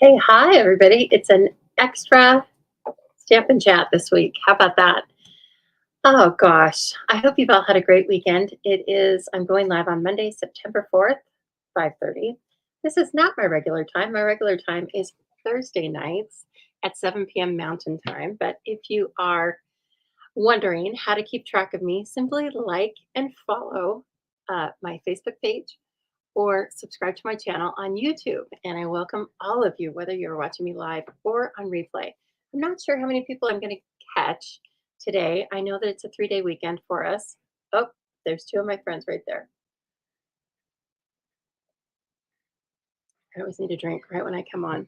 Hey, hi, everybody. It's an extra stamp and chat this week. How about that? Oh, gosh. I hope you've all had a great weekend. I'm going live on Monday, September 4th, 5:30. This is not my regular time. My regular time is Thursday nights at 7 p.m. Mountain Time. But if you are wondering how to keep track of me, simply like and follow my Facebook page or subscribe to my channel on YouTube. And I welcome all of you, whether you're watching me live or on replay. I'm not sure how many people I'm going to catch today. I know that it's a 3-day weekend for us. Oh, there's two of my friends right there. I always need a drink right when I come on.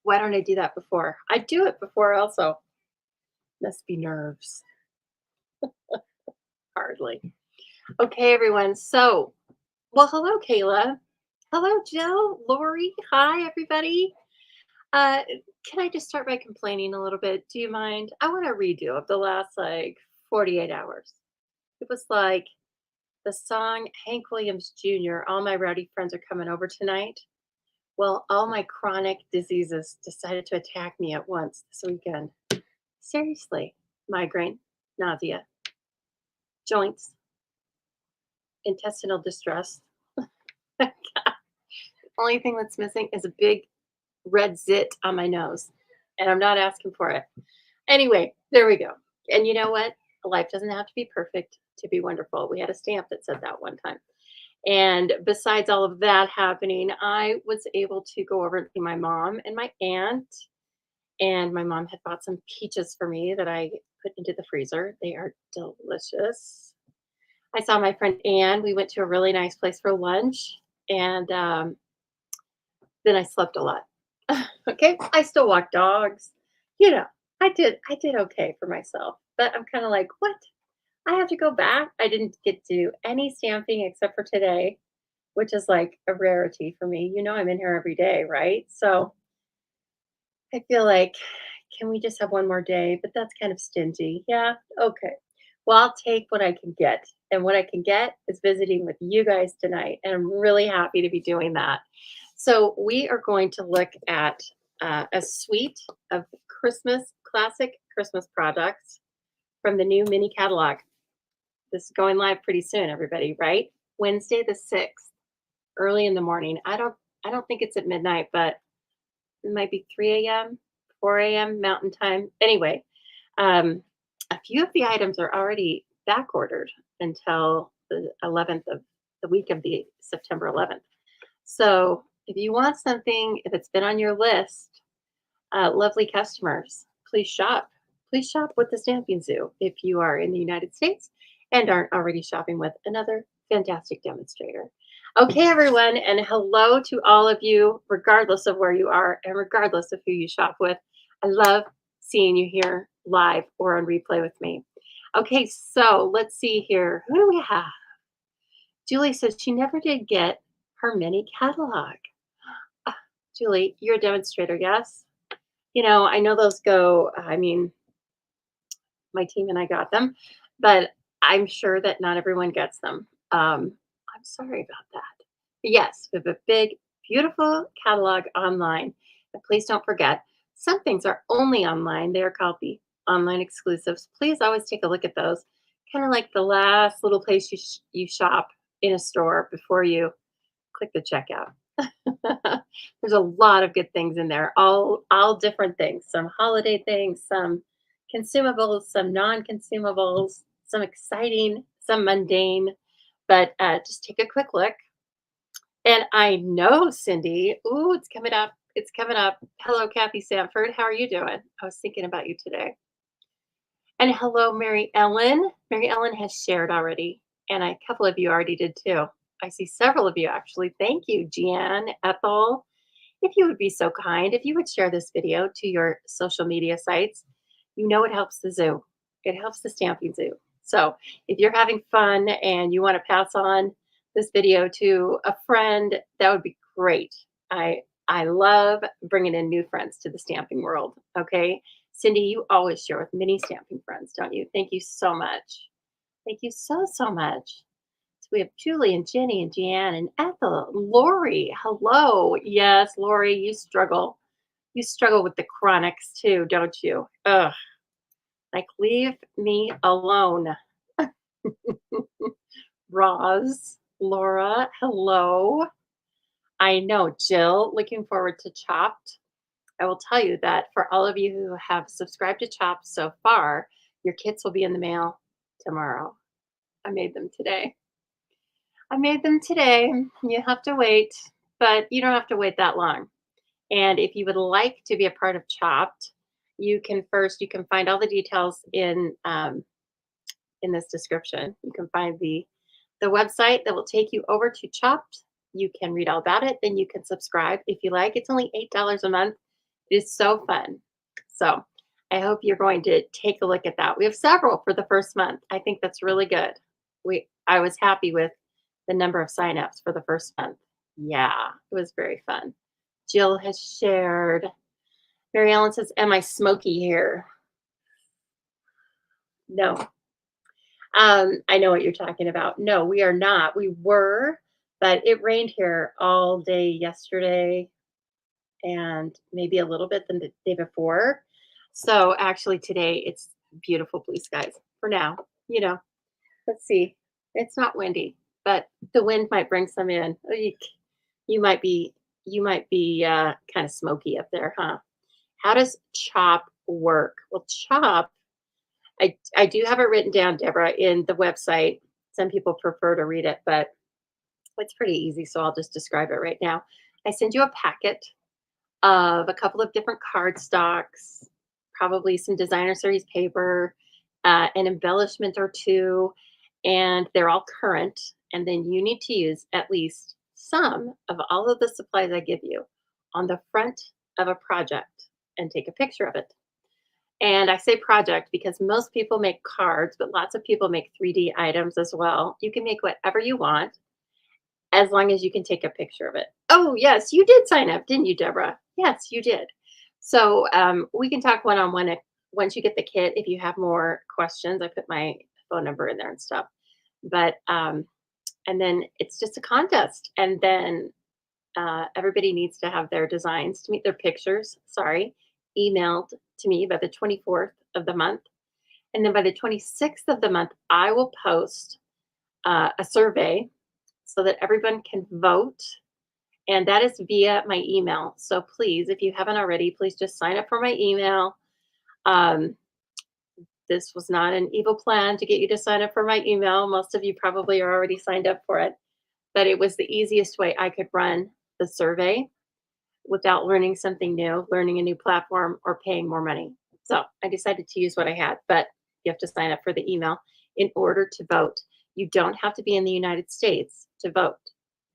Why don't I do that before? I do it before also. Must be nerves. Hardly. Okay, everyone. Well, hello, Kayla. Hello, Jill, Lori. Hi, everybody. Uh, can I just start by complaining a little bit? Do you mind? I want a redo of the last 48 hours. It was like the song Hank Williams Jr., All My Rowdy Friends Are Coming Over Tonight. Well, all my chronic diseases decided to attack me at once this weekend. Seriously, migraine, nausea, joints, intestinal distress. The only thing that's missing is a big red zit on my nose, and I'm not asking for it. Anyway, there we go. And you know what? Life doesn't have to be perfect to be wonderful. We had a stamp that said that one time. And besides all of that happening, I was able to go over and see my mom and my aunt. And my mom had bought some peaches for me that I put into the freezer. They are delicious. I saw my friend Anne. We went to a really nice place for lunch. And then I slept a lot. Okay. I still walk dogs. You know, I did okay for myself. But I'm kind of like, what? I have to go back. I didn't get to do any stamping except for today, which is like a rarity for me. You know, I'm in here every day, right? So I feel like, can we just have one more day? But that's kind of stingy. Yeah. Okay. Well, I'll take what I can get. And what I can get is visiting with you guys tonight. And I'm really happy to be doing that. So we are going to look at a suite of classic Christmas products from the new mini catalog. This is going live pretty soon, everybody, right? Wednesday the 6th, early in the morning. I don't think it's at midnight, but it might be 3 a.m., 4 a.m. Mountain Time. Anyway, um, a few of the items are already back ordered until the 11th of the week of the September 11th. So if you want something, if it's been on your list, lovely customers, please shop. Please shop with the Stamping Zoo if you are in the United States and aren't already shopping with another fantastic demonstrator. Okay, everyone, and hello to all of you, regardless of where you are and regardless of who you shop with. I love seeing you here live or on replay with me. Okay, so let's see here. Who do we have? Julie says she never did get her mini catalog. Ah, Julie, you're a demonstrator, yes? I know those go, I mean, my team and I got them, but I'm sure that not everyone gets them. I'm sorry about that. But yes, we have a big, beautiful catalog online. And please don't forget, some things are only online. They are called the online exclusives. Please always take a look at those. Kind of like the last little place you shop in a store before you click the checkout. There's a lot of good things in there, all different things. Some holiday things, some consumables, some non-consumables, some exciting, some mundane. But just take a quick look. And I know Cindy. Ooh, it's coming up. It's coming up. Hello, Kathy Sanford. How are you doing? I was thinking about you today. And hello, Mary Ellen. Mary Ellen has shared already, and a couple of you already did too. I see several of you actually. Thank you, Jan, Ethel. If you would be so kind, if you would share this video to your social media sites, you know it helps the zoo. It helps the Stamping Zoo. So if you're having fun and you want to pass on this video to a friend, that would be great. I love bringing in new friends to the stamping world. Okay, Cindy, you always share with many stamping friends, don't you? Thank you so much. Thank you so much. So We have Julie and Jenny and Jeanne and Ethel, Lori. Hello. Yes, Lori, you struggle. You struggle with the chronics too, don't you? Ugh. Like, leave me alone. Roz, Laura, hello. I know, Jill, looking forward to Chopped. I will tell you that for all of you who have subscribed to Chopped so far, your kits will be in the mail tomorrow. I made them today. I made them today. You have to wait, but you don't have to wait that long. And if you would like to be a part of Chopped, you can find all the details in this description. You can find the website that will take you over to Chopped. You can read all about it. Then you can subscribe if you like. It's only $8 a month. It is so fun. So I hope you're going to take a look at that. We have several for the first month. I think that's really good. I was happy with the number of signups for the first month. Yeah, it was very fun. Jill has shared. Mary Ellen says, "Am I smoky here?" No. I know what you're talking about. No, we are not. We were, but it rained here all day yesterday and maybe a little bit the day before. So actually today it's beautiful blue skies for now. Let's see. It's not windy, but the wind might bring some in. You might be kind of smoky up there, huh? How does chop work? Well, chop, I do have it written down, Deborah, in the website. Some people prefer to read it, but it's pretty easy, so I'll just describe it right now. I send you a packet of a couple of different card stocks, probably some designer series paper, an embellishment or two, and they're all current. And then you need to use at least some of all of the supplies I give you on the front of a project and take a picture of it. And I say project because most people make cards, but lots of people make 3D items as well. You can make whatever you want as long as you can take a picture of it. Oh, yes, you did sign up, didn't you, Deborah? Yes, you did. So we can talk one on one once you get the kit. If you have more questions, I put my phone number in there and stuff. But and then it's just a contest, and then everybody needs to have their designs to meet their pictures. Sorry, emailed to me by the 24th of the month, and then by the 26th of the month, I will post a survey so that everyone can vote. And that is via my email. So please, if you haven't already, please just sign up for my email. Um, this was not an evil plan to get you to sign up for my email. Most of you probably are already signed up for it, but it was the easiest way I could run the survey without learning something new, learning a new platform, or paying more money. So I decided to use what I had, but you have to sign up for the email in order to vote. You don't have to be in the United States to vote.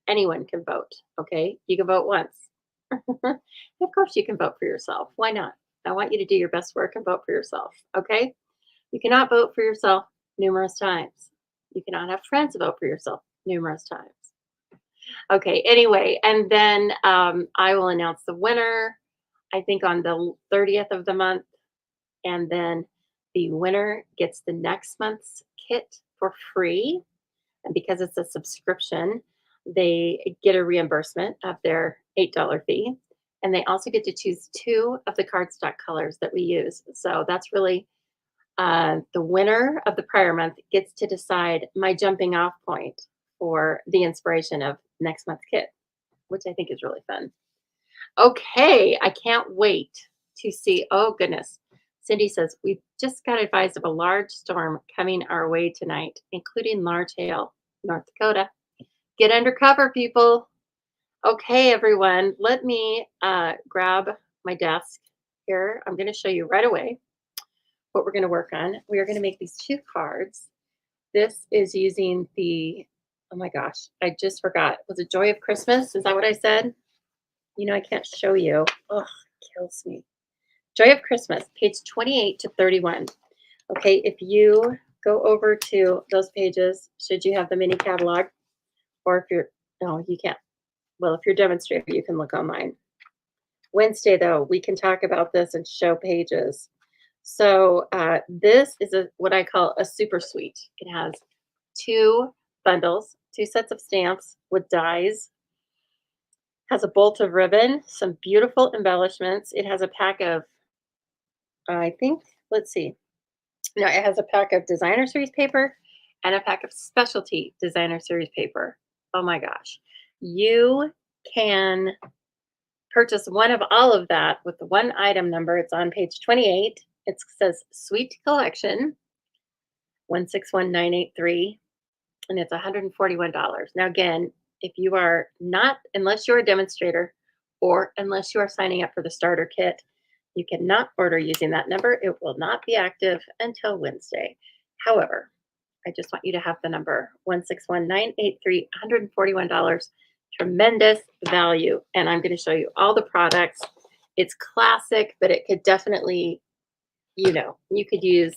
Anyone can vote, okay? You can vote once. Of course you can vote for yourself. Why not? I want you to do your best work and vote for yourself, okay? You cannot vote for yourself numerous times. You cannot have friends vote for yourself numerous times. Okay, anyway, and then I will announce the winner, I think on the 30th of the month, and then the winner gets the next month's kit for free. And because it's a subscription, they get a reimbursement of their $8 fee. And they also get to choose two of the cardstock colors that we use. So that's really the winner of the prior month gets to decide my jumping off point for the inspiration of next month's kit, which I think is really fun. Okay, I can't wait to see. Oh, goodness. Cindy says, "We just got advised of a large storm coming our way tonight, including large hail, North Dakota. Get under cover, people." Okay, everyone, let me grab my desk here. I'm going to show you right away what we're going to work on. We are going to make these two cards. This is using oh my gosh, I just forgot. Was it Joy of Christmas? Is that what I said? I can't show you. Oh, it kills me. Joy of Christmas, page 28 to 31. Okay, if you go over to those pages, should you have the mini catalog? Or if no, you can't. Well, if you're demonstrator, you can look online. Wednesday, though, we can talk about this and show pages. So this is what I call a super suite. It has two bundles 2 sets of stamps with dies, has a bolt of ribbon, some beautiful embellishments. It has a pack of, I think, let's see. No, it has a pack of designer series paper and a pack of specialty designer series paper. Oh my gosh. You can purchase one of all of that with the one item number. It's on page 28. It says Sweet Collection 161983, and it's $141. Now, again, if you are not, unless you're a demonstrator or unless you are signing up for the starter kit, you cannot order using that number. It will not be active until Wednesday. However, I just want you to have the number 161983, $141. Tremendous value. And I'm going to show you all the products. It's classic, but it could definitely, you could use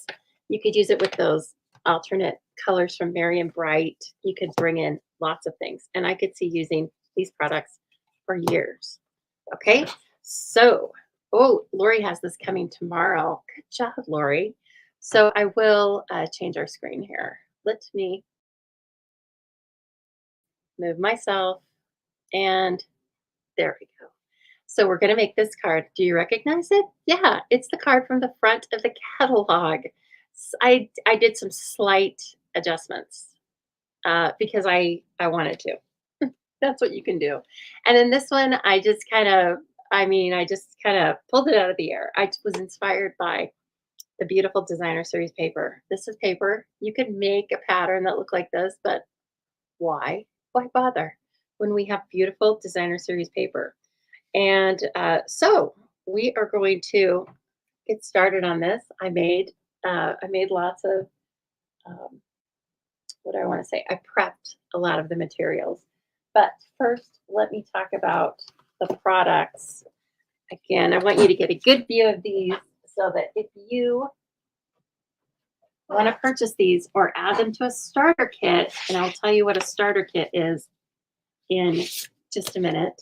it with those alternate colors from Merry and Bright. You could bring in lots of things. And I could see using these products for years. Okay. So, oh, Lori has this coming tomorrow. Good job, Lori. So I will change our screen here. Let me move myself, and there we go. So we're going to make this card. Do you recognize it? Yeah, it's the card from the front of the catalog. I did some slight adjustments because I wanted to. That's what you can do. And then this one, I just kind of pulled it out of the air. I was inspired by the beautiful designer series paper. This is paper. You could make a pattern that looked like this, but why? Why bother when we have beautiful designer series paper? And so we are going to get started on this. I made lots of what do I want to say? I prepped a lot of the materials, but first, let me talk about the products. Again, I want you to get a good view of these so that if you want to purchase these or add them to a starter kit, and I'll tell you what a starter kit is in just a minute,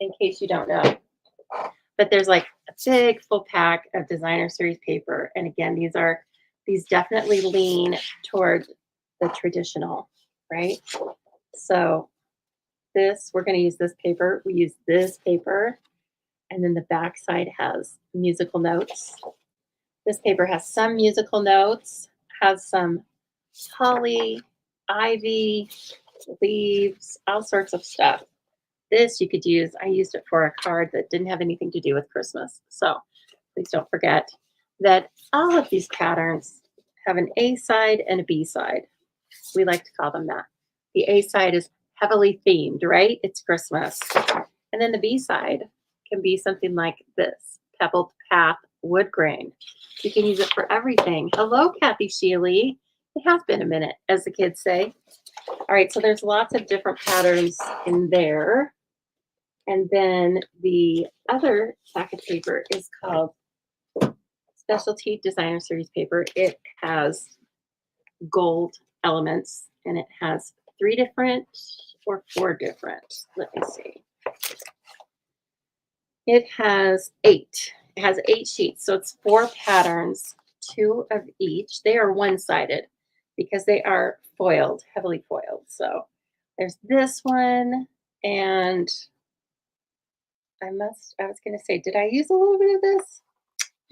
in case you don't know. But there's like a big full pack of designer series paper. And again, these definitely lean toward the traditional, right? So we're going to use this paper. We use this paper. And then the back side has musical notes. This paper has some musical notes, has some holly, ivy, leaves, all sorts of stuff. This you could use. I used it for a card that didn't have anything to do with Christmas. So please don't forget that all of these patterns have an A side and a B side. We like to call them that. The A side is heavily themed, right? It's Christmas. And then the B side can be something like this, Pebbled Path Wood Grain. You can use it for everything. Hello, Kathy Sheely. It has been a minute, as the kids say. All right, so there's lots of different patterns in there. And then the other pack of paper is called Specialty Designer Series paper. It has gold elements, and it has 3 different or 4 different. Let me see. It has 8. It has 8 sheets, so it's 4 patterns, 2 of each. They are one-sided because they are foiled, heavily foiled. So there's this one, and I was going to say, did I use a little bit of this?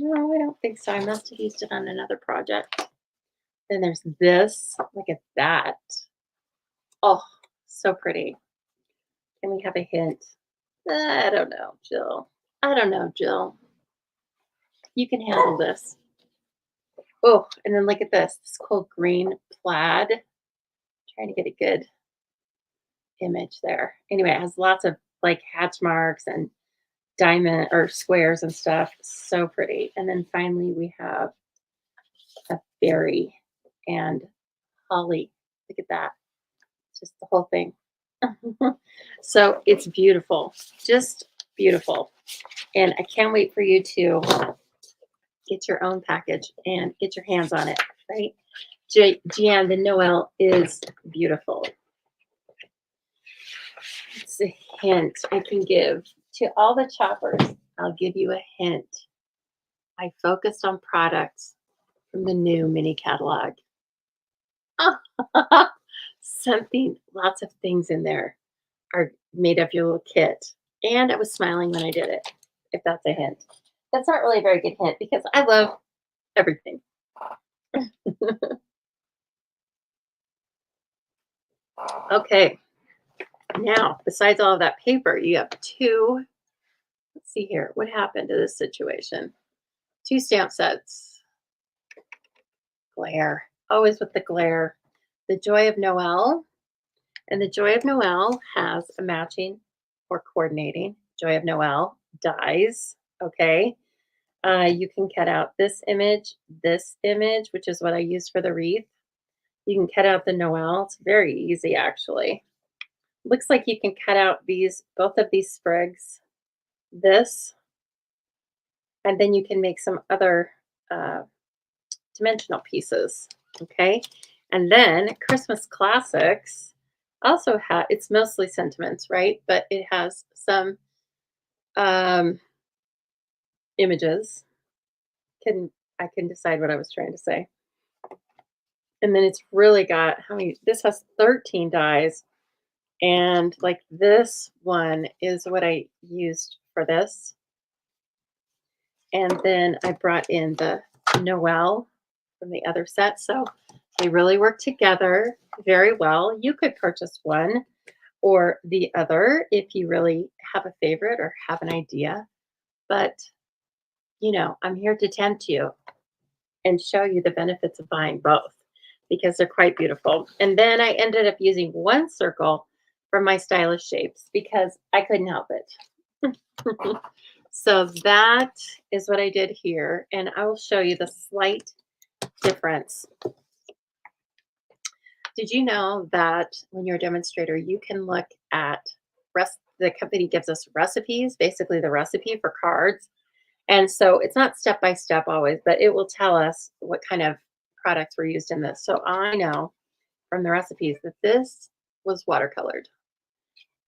No, I don't think so. I must have used it on another project. Then there's this. Look at that. Oh, so pretty. Can we have a hint? I don't know, Jill. I don't know, Jill. You can handle this. Oh, and then look at this. This cool green plaid. Trying to get a good image there. Anyway, it has lots of like hatch marks and diamond or squares and stuff. So pretty. And then finally we have a berry and holly. Look at that. Just the whole thing. So it's beautiful. Just beautiful. And I can't wait for you to get your own package and get your hands on it, right? Gian, the Noel is beautiful. It's a hint I can give to all the choppers. I'll give you a hint. I focused on products from the new mini catalog. lots of things in there are made of your little kit. And I was smiling when I did it, if that's a hint. That's not really a very good hint because I love everything. Okay, now besides all of that paper, you have two. Let's see here. What happened to this situation? Two stamp sets. Glare. Always with the glare. The Joy of Noel. And the Joy of Noel has a matching or coordinating Joy of Noel dies. Okay. You can cut out this image, which is what I used for the wreath. You can cut out the Noel. It's very easy, actually. Looks like you can cut out both of these sprigs, this, and then you can make some other uh, dimensional pieces. Okay. And then Christmas Classics also it's mostly sentiments, right? But it has some um, images. I can decide what I was trying to say. And then it's really got how many? This has 13 dies, and like this one is what I used for this. And then I brought in the Noel from the other set. So they really work together very well. You could purchase one or the other if you really have a favorite or have an idea. But, I'm here to tempt you and show you the benefits of buying both because they're quite beautiful. And then I ended up using one circle for my stylish shapes because I couldn't help it. So that is what I did here. And I will show you the slight difference. Did you know that when you're a demonstrator, you can look at the company gives us recipes, basically the recipe for cards. And so it's not step by step always, but it will tell us what kind of products were used in this. So I know from the recipes that this was watercolored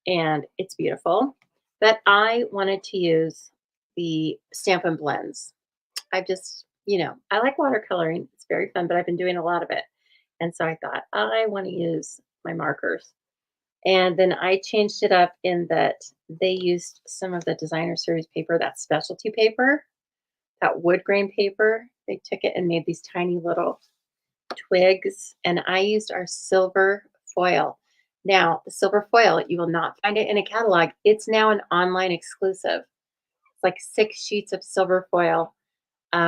and it's beautiful. But I wanted to use the Stampin' Blends. I like watercoloring. It's very fun, but I've been doing a lot of it. And so I thought, I want to use my markers. And then I changed it up in that they used some of the designer series paper, that specialty paper, that wood grain paper. They took it and made these tiny little twigs. And I used our silver foil. Now, the silver foil, you will not find it in a catalog. It's now an online exclusive. It's like 6 sheets of silver foil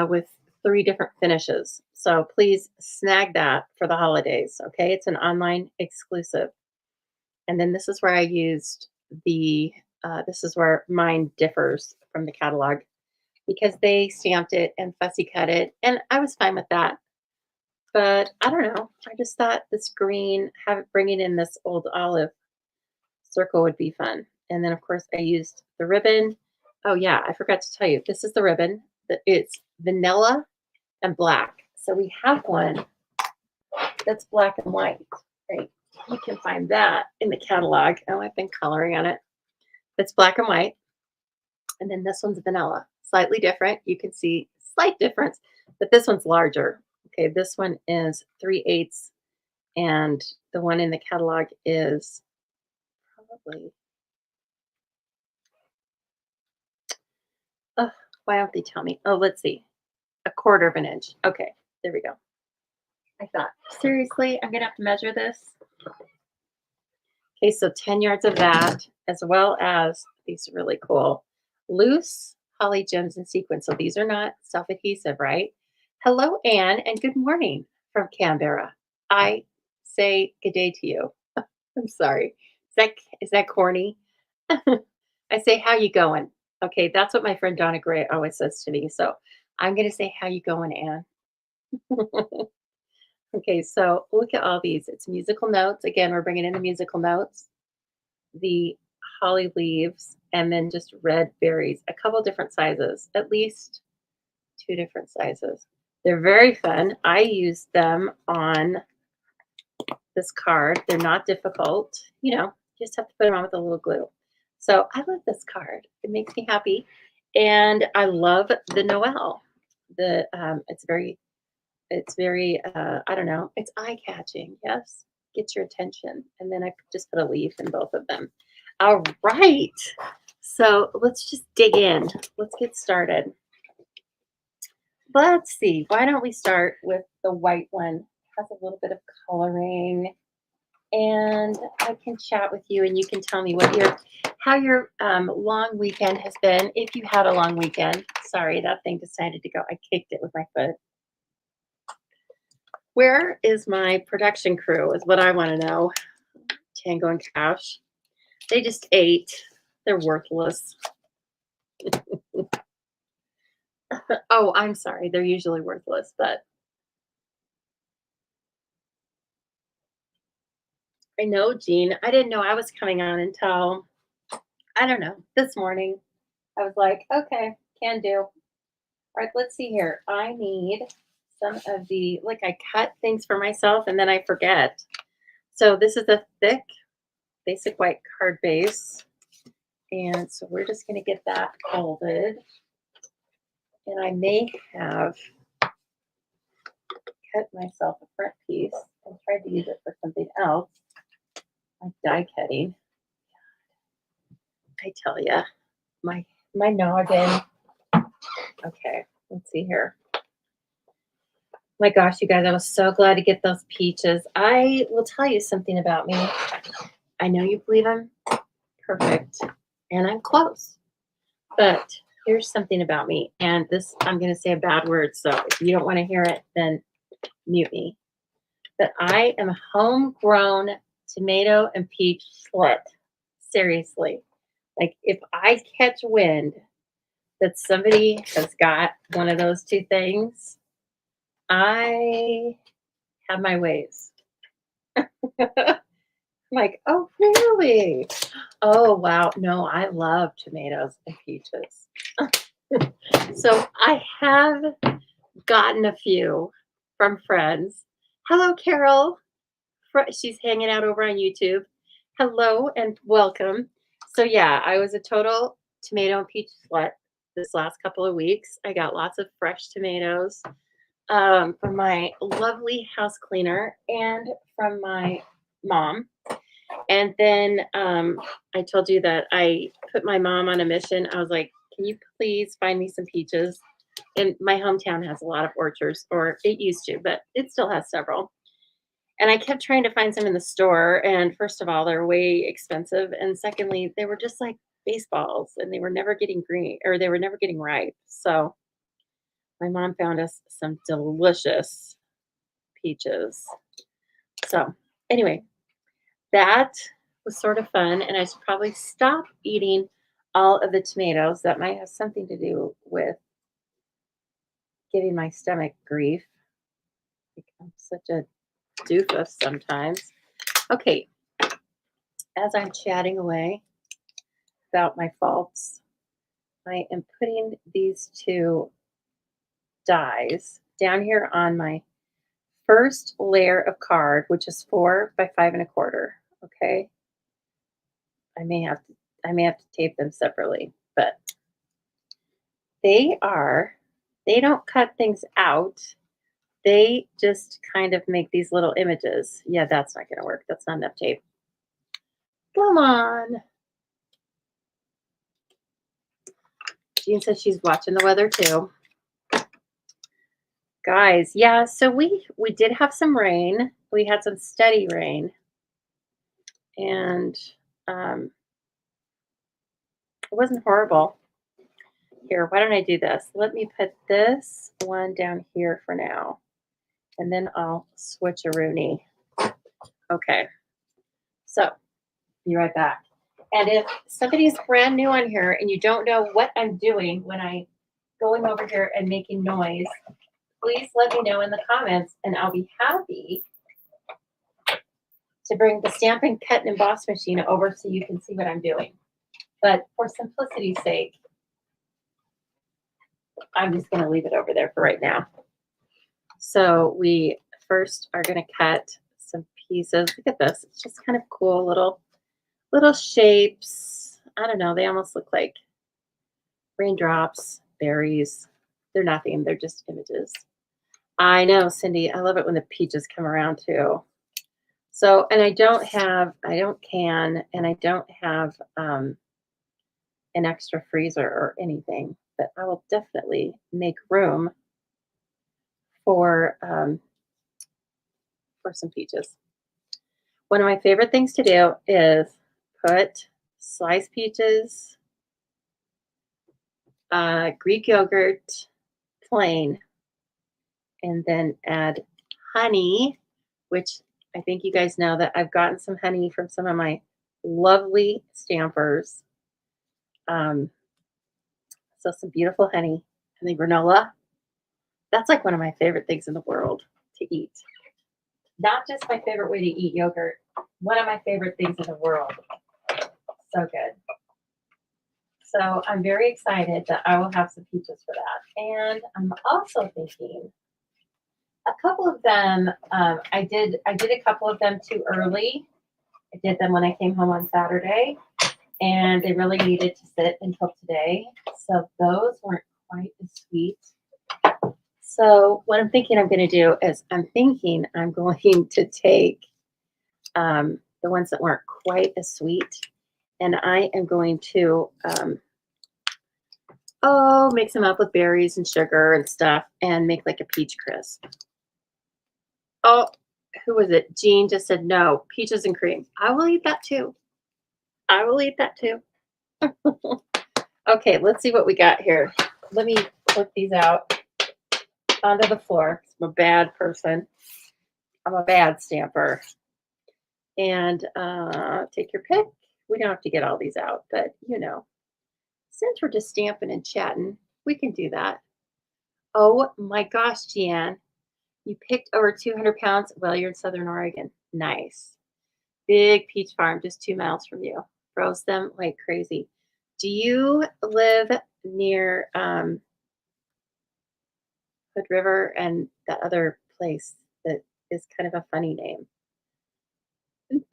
with 3 different finishes. So please snag that for the holidays. Okay. It's an online exclusive. And then this is where I used this is where mine differs from the catalog because they stamped it and fussy cut it. And I was fine with that. But I don't know. I just thought this green, bringing in this old olive circle would be fun. And then, of course, I used the ribbon. Oh, yeah. I forgot to tell you. This is the ribbon. It's vanilla and black. So we have one that's black and white, right? You can find that in the catalog. Oh, I've been coloring on it. It's black and white. And then this one's vanilla, slightly different. You can see slight difference, but this one's larger. Okay, this one is 3/8, and the one in the catalog is probably, oh, why don't they tell me? Oh, let's see, 1/4 of an inch. Okay, there we go. I thought, seriously, I'm gonna have to measure this. Okay, so 10 yards of that, as well as these really cool loose holly gems and sequins. So these are not self-adhesive, right? Hello, Anne, and good morning from Canberra. I say good day to you. I'm sorry. Is that corny? I say, how you going? Okay, that's what my friend Donna Gray always says to me. So I'm gonna say, how you going, Anne? Okay, so look at all these. It's musical notes. Again, we're bringing in the musical notes, the holly leaves, and then just red berries, a couple different sizes, at least 2 different sizes. They're very fun. I used them on this card. They're not difficult. You just have to put them on with a little glue. So I love this card. It makes me happy. And I love the Noel. It's very, I don't know, it's eye catching. Yes. get your attention. And then I just put a leaf in both of them. All right. So let's just dig in. Let's get started. Let's see. Why don't we start with the white one? It has a little bit of coloring, and I can chat with you, and you can tell me how your long weekend has been. If you had a long weekend. Sorry, that thing decided to go. I kicked it with my foot. Where is my production crew? Is what I want to know. Tango and Cash. They just ate. They're worthless. Oh, I'm sorry. They're usually worthless, but I know, Jean. I didn't know I was coming on until, I don't know, this morning. I was like, okay, can do. All right, let's see here. I need some of the, like, I cut things for myself and then I forget. So this is a thick, basic white card base. And so we're just going to get that folded. And I may have cut myself a front piece and tried to use it for something else, like die cutting. I tell you, my noggin. Okay, let's see here. My gosh, you guys, I was so glad to get those peaches. I will tell you something about me. I know you believe I'm perfect, and I'm close. But here's something about me, and this, I'm going to say a bad word, so if you don't want to hear it, then mute me. But I am a homegrown tomato and peach slut. Seriously. Like, if I catch wind that somebody has got one of those two things, I have my ways. Like, oh, really? Oh, wow. No, I love tomatoes and peaches. So I have gotten a few from friends. Hello, Carol. She's hanging out over on YouTube. Hello and welcome. So yeah, I was a total tomato and peach slut this last couple of weeks. I got lots of fresh tomatoes from my lovely house cleaner and from my mom. And then I told you that I put my mom on a mission. I was like, can you please find me some peaches? And my hometown has a lot of orchards, or it used to, but it still has several. And I kept trying to find some in the store. And first of all, they're way expensive. And secondly, they were just like baseballs and they were never getting green, or they were never getting ripe. So my mom found us some delicious peaches. So anyway, that was sort of fun. And I should probably stop eating all of the tomatoes. That might have something to do with giving my stomach grief. I'm such a doofus sometimes. Okay, as I'm chatting away about my faults, I am putting these two dies down here on my first layer of card, which is 4 by 5 1/4. Okay, I may have to tape them separately, but they don't cut things out. They just kind of make these little images. Yeah, that's not going to work. That's not enough tape. Come on. Jean says she's watching the weather too. Guys, yeah, so we did have some rain. We had some steady rain. And it wasn't horrible. Here, why don't I do this? Let me put this one down here for now. And then I'll switch a Rooney. Okay. So, be right back. And if somebody's brand new on here and you don't know what I'm doing when I'm going over here and making noise, please let me know in the comments and I'll be happy to bring the Stampin' Cut and Emboss machine over so you can see what I'm doing. But for simplicity's sake, I'm just going to leave it over there for right now. So we first are going to cut some pieces. Look at this. It's just kind of cool little shapes. I don't know. They almost look like raindrops, berries. They're nothing. They're just images. I know, Cindy. I love it when the peaches come around too. So, and I don't can, and I don't have an extra freezer or anything, but I will definitely make room for um, for some peaches. One of my favorite things to do is put sliced peaches, Greek yogurt, plain, and then add honey, which I think you guys know that I've gotten some honey from some of my lovely stampers. Um, so some beautiful honey and then granola. That's like one of my favorite things in the world to eat. Not just my favorite way to eat yogurt, one of my favorite things in the world. So good. So I'm very excited that I will have some peaches for that. And I'm also thinking a couple of them. I did a couple of them too early. I did them when I came home on Saturday, and they really needed to sit until today. So those weren't quite as sweet. So what I'm thinking I'm going to do is I'm thinking I'm going to take the ones that weren't quite as sweet, and I am going to mix them up with berries and sugar and stuff, and make like a peach crisp. Oh, who was it? Jean just said no, peaches and cream. I will eat that too. I will eat that too. Okay, let's see what we got here. Let me put these out onto the floor. I'm a bad person. I'm a bad stamper. And take your pick. We don't have to get all these out, but since we're just stamping and chatting, we can do that. Oh my gosh, Jeanne, you picked over 200 pounds. Well, you're in Southern Oregon. Nice. Big peach farm just 2 miles from you. Grows them like crazy. Do you live near Hood River and the other place that is kind of a funny name?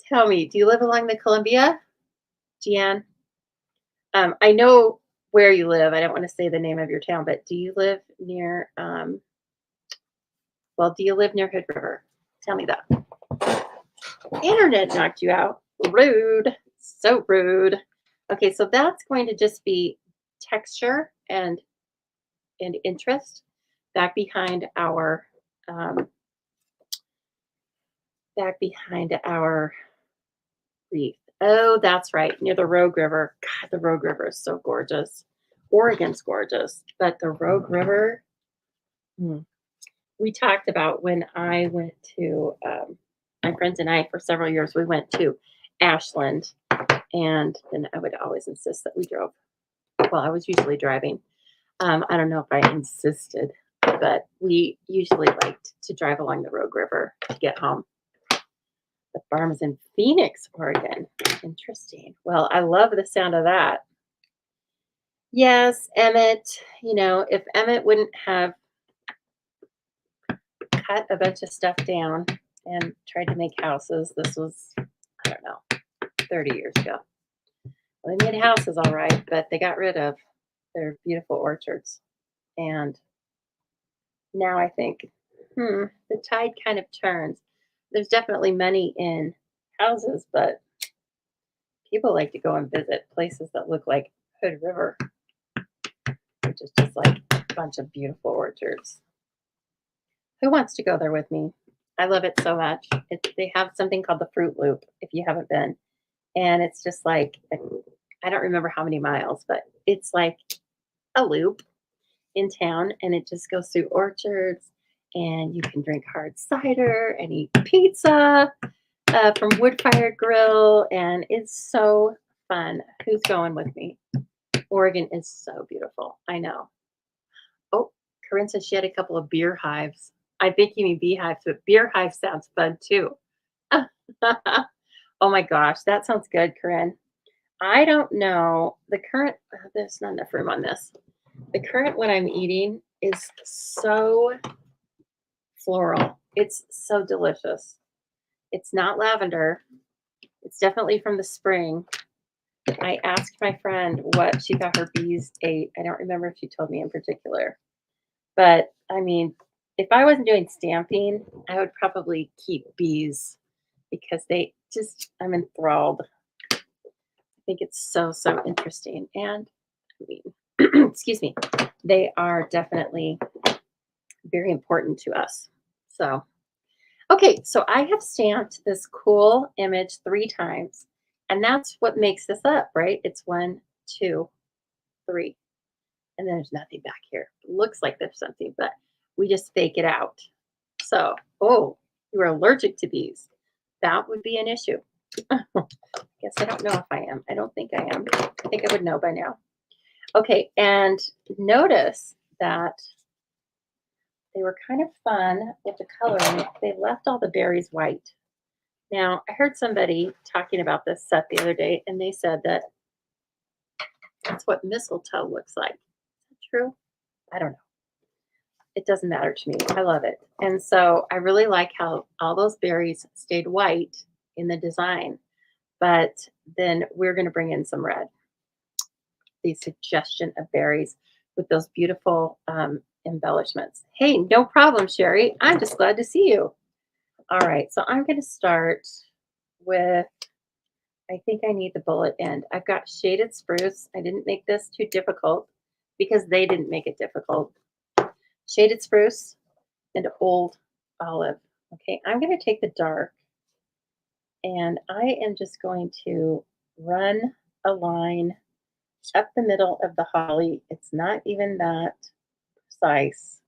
Tell me, do you live along the Columbia, Jeanne? I know where you live. I don't want to say the name of your town, but do you live near, do you live near Hood River? Tell me that. Internet knocked you out. Rude. So rude. Okay, so that's going to just be texture and interest back behind our um, wreath. Oh, that's right, near the Rogue River. God, the Rogue River is so gorgeous. Oregon's gorgeous, but the Rogue River. Hmm. We talked about when I went to my friends and I for several years. We went to Ashland, and then I would always insist that we drove. Well, I was usually driving. I don't know if I insisted, but we usually liked to drive along the Rogue River to get home. The farm is in Phoenix, Oregon. Interesting. Well, I love the sound of that. Yes, Emmett. If Emmett wouldn't have cut a bunch of stuff down and tried to make houses, this was, I don't know, 30 years ago. Well, they made houses all right, but they got rid of their beautiful orchards. And now I think, the tide kind of turns. There's definitely money in houses, but people like to go and visit places that look like Hood River, which is just like a bunch of beautiful orchards. Who wants to go there with me? I love it so much. They have something called the Fruit Loop, if you haven't been. And it's just like, I don't remember how many miles, but it's like a loop in town, and it just goes through orchards, and you can drink hard cider and eat pizza from wood fired grill, and it's so fun. Who's going with me? Oregon is so beautiful. I know. Oh, Corinne says she had a couple of beer hives. I think you mean beehives, but beer hive sounds fun too. Oh my gosh, that sounds good, Corinne. I don't know. The current, there's not enough room on this. The current one I'm eating is so floral. It's so delicious. It's not lavender. It's definitely from the spring. I asked my friend what she thought her bees ate. I don't remember if she told me in particular. But I mean, if I wasn't doing stamping, I would probably keep bees because I'm enthralled. I think it's so, so interesting. And I mean, excuse me, they are definitely very important to us. So, okay, so I have stamped this cool image 3 times, and that's what makes this up, right? It's 1, 2, 3, and then there's nothing back here. It looks like there's something, but we just fake it out. So, oh, you're allergic to bees. That would be an issue. Guess I don't know if I am. I don't think I am. I think I would know by now. Okay, and notice that they were kind of fun with the coloring. They left all the berries white. Now, I heard somebody talking about this set the other day, and they said that that's what mistletoe looks like. Is that true? I don't know. It doesn't matter to me. I love it. And so I really like how all those berries stayed white in the design, but then we're going to bring in some red. The suggestion of berries with those beautiful embellishments. Hey, no problem, Sherry. I'm just glad to see you. All right, so I'm going to start with, I think I need the bullet end. I've got shaded spruce. I didn't make this too difficult because they didn't make it difficult. Shaded spruce and old olive. Okay, I'm going to take the dark and I am just going to run a line up the middle of the holly. It's not even that precise.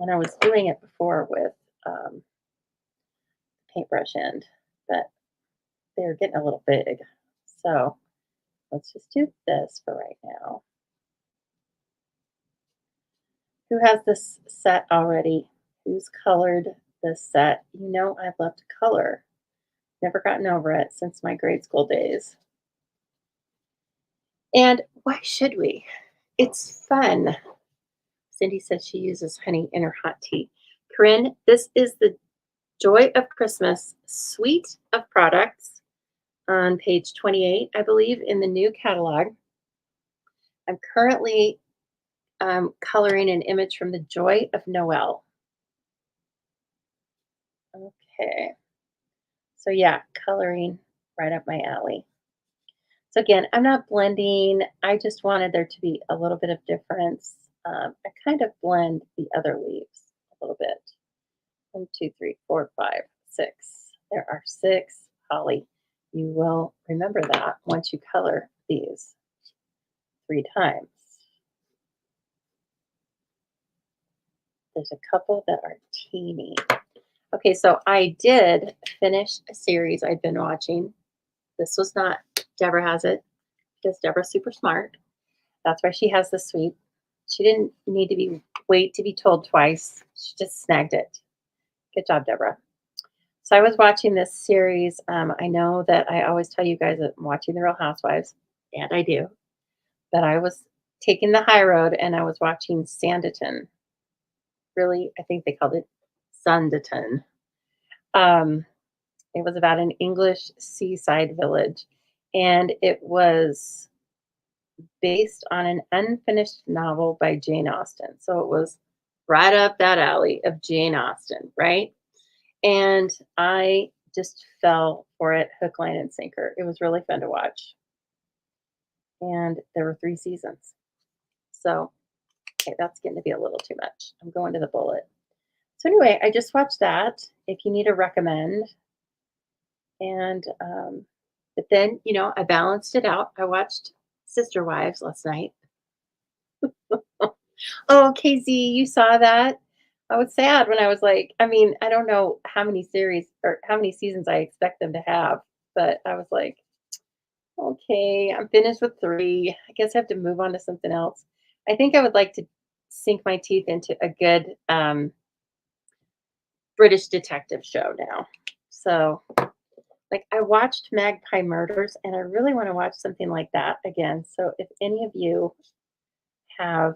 And I was doing it before with paintbrush end, but they're getting a little big. So let's just do this for right now. Who has this set already? Who's colored this set? You know I love to color. Never gotten over it since my grade school days. And why should we? It's fun. Cindy says she uses honey in her hot tea. Corinne, this is the Joy of Christmas suite of products on page 28, I believe, in the new catalog. I'm currently coloring an image from the Joy of Noel. Okay. So yeah, coloring right up my alley. So again, I'm not blending. I just wanted there to be a little bit of difference. I kind of blend the other leaves a little bit. 1, 2, 3, 4, 5, 6. There are 6 holly. You will remember that once you color these 3 times. There's a couple that are teeny. Okay, so I did finish a series I'd been watching. This was not, Deborah has it because Deborah's super smart. That's why she has the suite. She didn't need to wait to be told twice. She just snagged it. Good job, Deborah. So I was watching this series. I know that I always tell you guys that I'm watching The Real Housewives, and I do. But I was taking the high road and I was watching Sanditon. Really, I think they called it Sanditon. It was about an English seaside village, and it was based on an unfinished novel by Jane Austen. So it was right up that alley of Jane Austen, right? And I just fell for it hook, line, and sinker. It was really fun to watch. And there were 3 seasons. So, okay, that's getting to be a little too much. I'm going to the bullet. So, anyway, I just watched that. If you need a recommend, and but then, I balanced it out. I watched Sister Wives last night. Oh, KZ, you saw that? I was sad when I was like, I mean, I don't know how many series or how many seasons I expect them to have, but I was like, okay, I'm finished with 3. I guess I have to move on to something else. I think I would like to sink my teeth into a good British detective show now. So, like, I watched Magpie Murders, and I really want to watch something like that again. So, if any of you have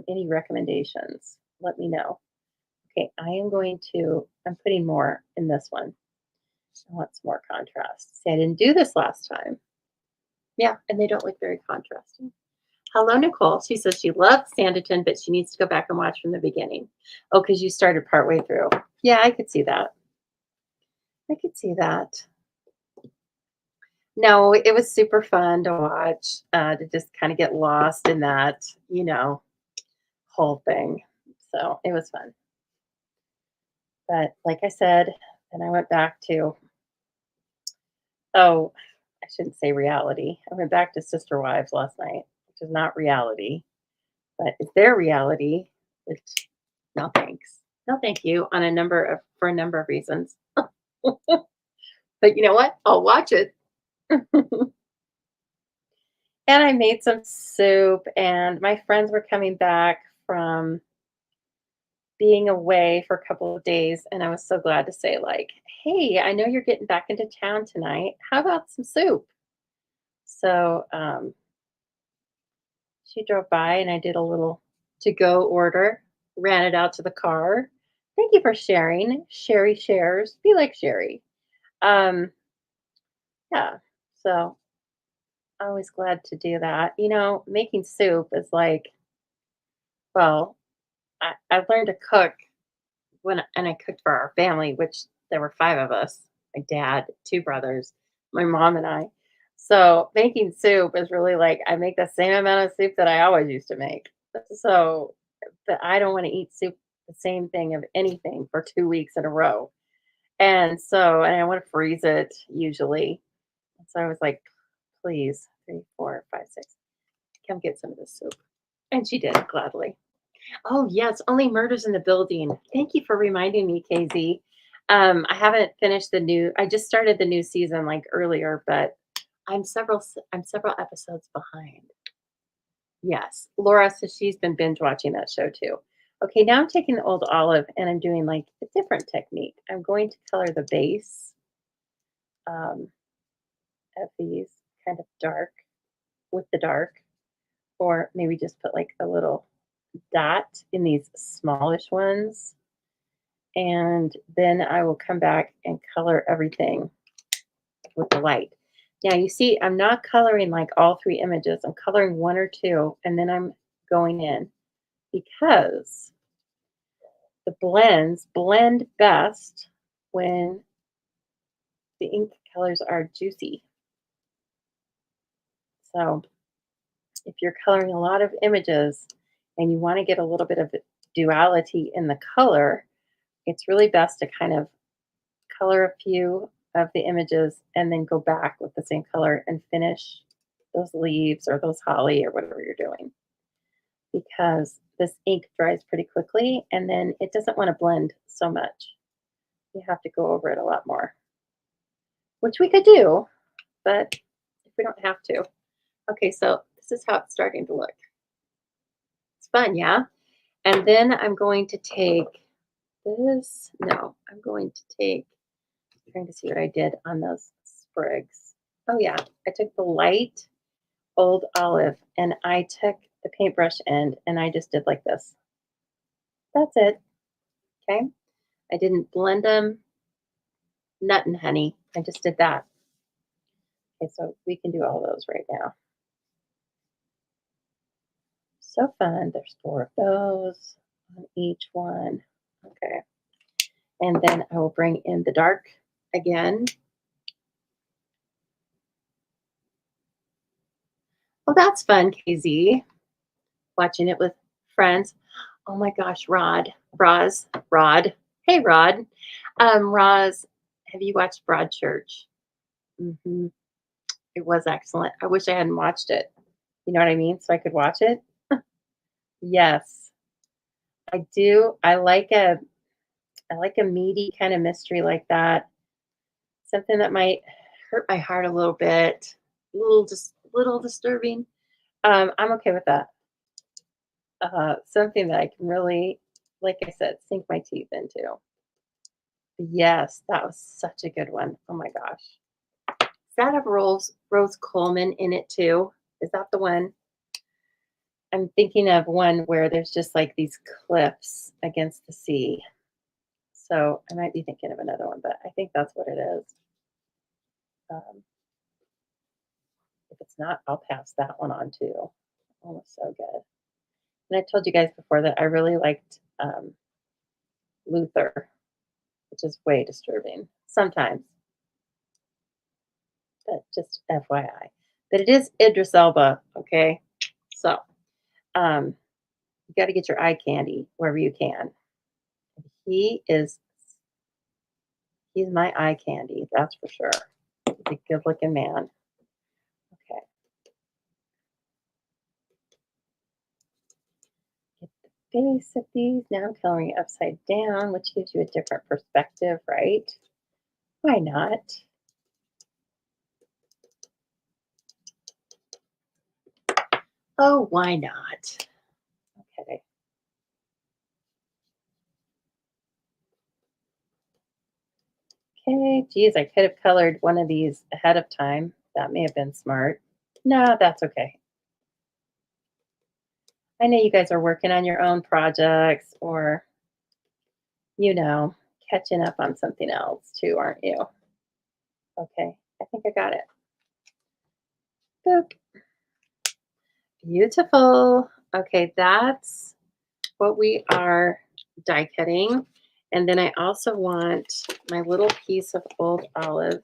any recommendations, let me know. Okay, I'm putting more in this one. I want some more contrast. See, I didn't do this last time. Yeah, and they don't look very contrasting. Hello, Nicole. She says she loves Sanditon, but she needs to go back and watch from the beginning. Oh, because you started partway through. Yeah, I could see that. I could see that. No, it was super fun to watch, to just kind of get lost in that, whole thing. So it was fun. But like I said, and I went back to, oh, I shouldn't say reality. I went back to Sister Wives last night, which is not reality, but it's their reality. It's no thanks. No thank you on a number of for a number of reasons. But you know what? I'll watch it. And I made some soup, and my friends were coming back from being away for a couple of days, and I was so glad to say, like, "Hey, I know you're getting back into town tonight. How about some soup?" So she drove by, and I did a little to-go order, ran it out to the car. Thank you for sharing. Sherry shares. Be like Sherry. Um, yeah. So always glad to do that. Making soup is like, well, I've learned to cook and I cooked for our family, which there were 5 of us, my dad, 2 brothers, my mom, and I. So, making soup is really like I make the same amount of soup that I always used to make. So, but I don't wanna eat soup the same thing of anything for 2 weeks in a row. And I wanna freeze it usually. So I was like, "Please, 3, 4, 5, 6, come get some of this soup." And she did gladly. Oh, yes, Only Murders in the Building. Thank you for reminding me, KZ. I haven't finished I just started the new season like earlier, but I'm several episodes behind. Yes. Laura says she's been binge watching that show too. Okay, now I'm taking the old olive and I'm doing like a different technique. I'm going to color the base um, of these kind of dark with the dark, or maybe just put like a little dot in these smallish ones, and then I will come back and color everything with the light. Now you see, I'm not coloring like all 3 images. I'm coloring 1 or 2, and then I'm going in because the blends blend best when the ink colors are juicy. So if you're coloring a lot of images and you want to get a little bit of duality in the color, it's really best to kind of color a few of the images and then go back with the same color and finish those leaves or those holly or whatever you're doing, because this ink dries pretty quickly and then it doesn't want to blend so much. You have to go over it a lot more, which we could do, but if we don't have to. Okay, so this is how it's starting to look. It's fun, yeah? And then I'm going to take this. No, I'm going to take, trying to see what I did on those sprigs. Oh, yeah. I took the light old olive and I took the paintbrush end and I just did like this. That's it. Okay. I didn't blend them, nut and honey. I just did that. Okay. So we can do all those right now. So fun. There's 4 of those on each one. Okay. And then I will bring in the dark again. Well, that's fun, KZ. Watching it with friends. Oh my gosh, Rod. Hey, Rod. Roz, have you watched Broadchurch? Hmm. It was excellent. I wish I hadn't watched it. You know what I mean? So I could watch it. Yes, I do. I like a meaty kind of mystery like that. Something that might hurt my heart a little bit. Just little disturbing. I'm okay with that. Something that I can really, like I said, sink my teeth into. Yes, that was such a good one. Oh my gosh. Does that have Rose Coleman in it too? Is that the one? I'm thinking of one where there's just like these cliffs against the sea. So I might be thinking of another one, but I think that's what it is. Um, if it's not, I'll pass that one on too. Oh, it's so good. And I told you guys before that I really liked Luther, which is way disturbing. sometimes, but just FYI. But it is Idris Elba, okay? So, um, you got to get your eye candy wherever you can. He is, he's my eye candy, that's for sure. He's a good looking man. Okay, get the base of these. Now I'm coloring it upside down, which gives you a different perspective, right? Why not? Oh, why not? Okay. Okay, geez, I could have colored one of these ahead of time. That may have been smart. No, that's okay. I know you guys are working on your own projects or, you know, catching up on something else too, aren't you? Okay, I think I got it. Boop. Beautiful. Okay, that's what we are die cutting. And then I also want my little piece of old olive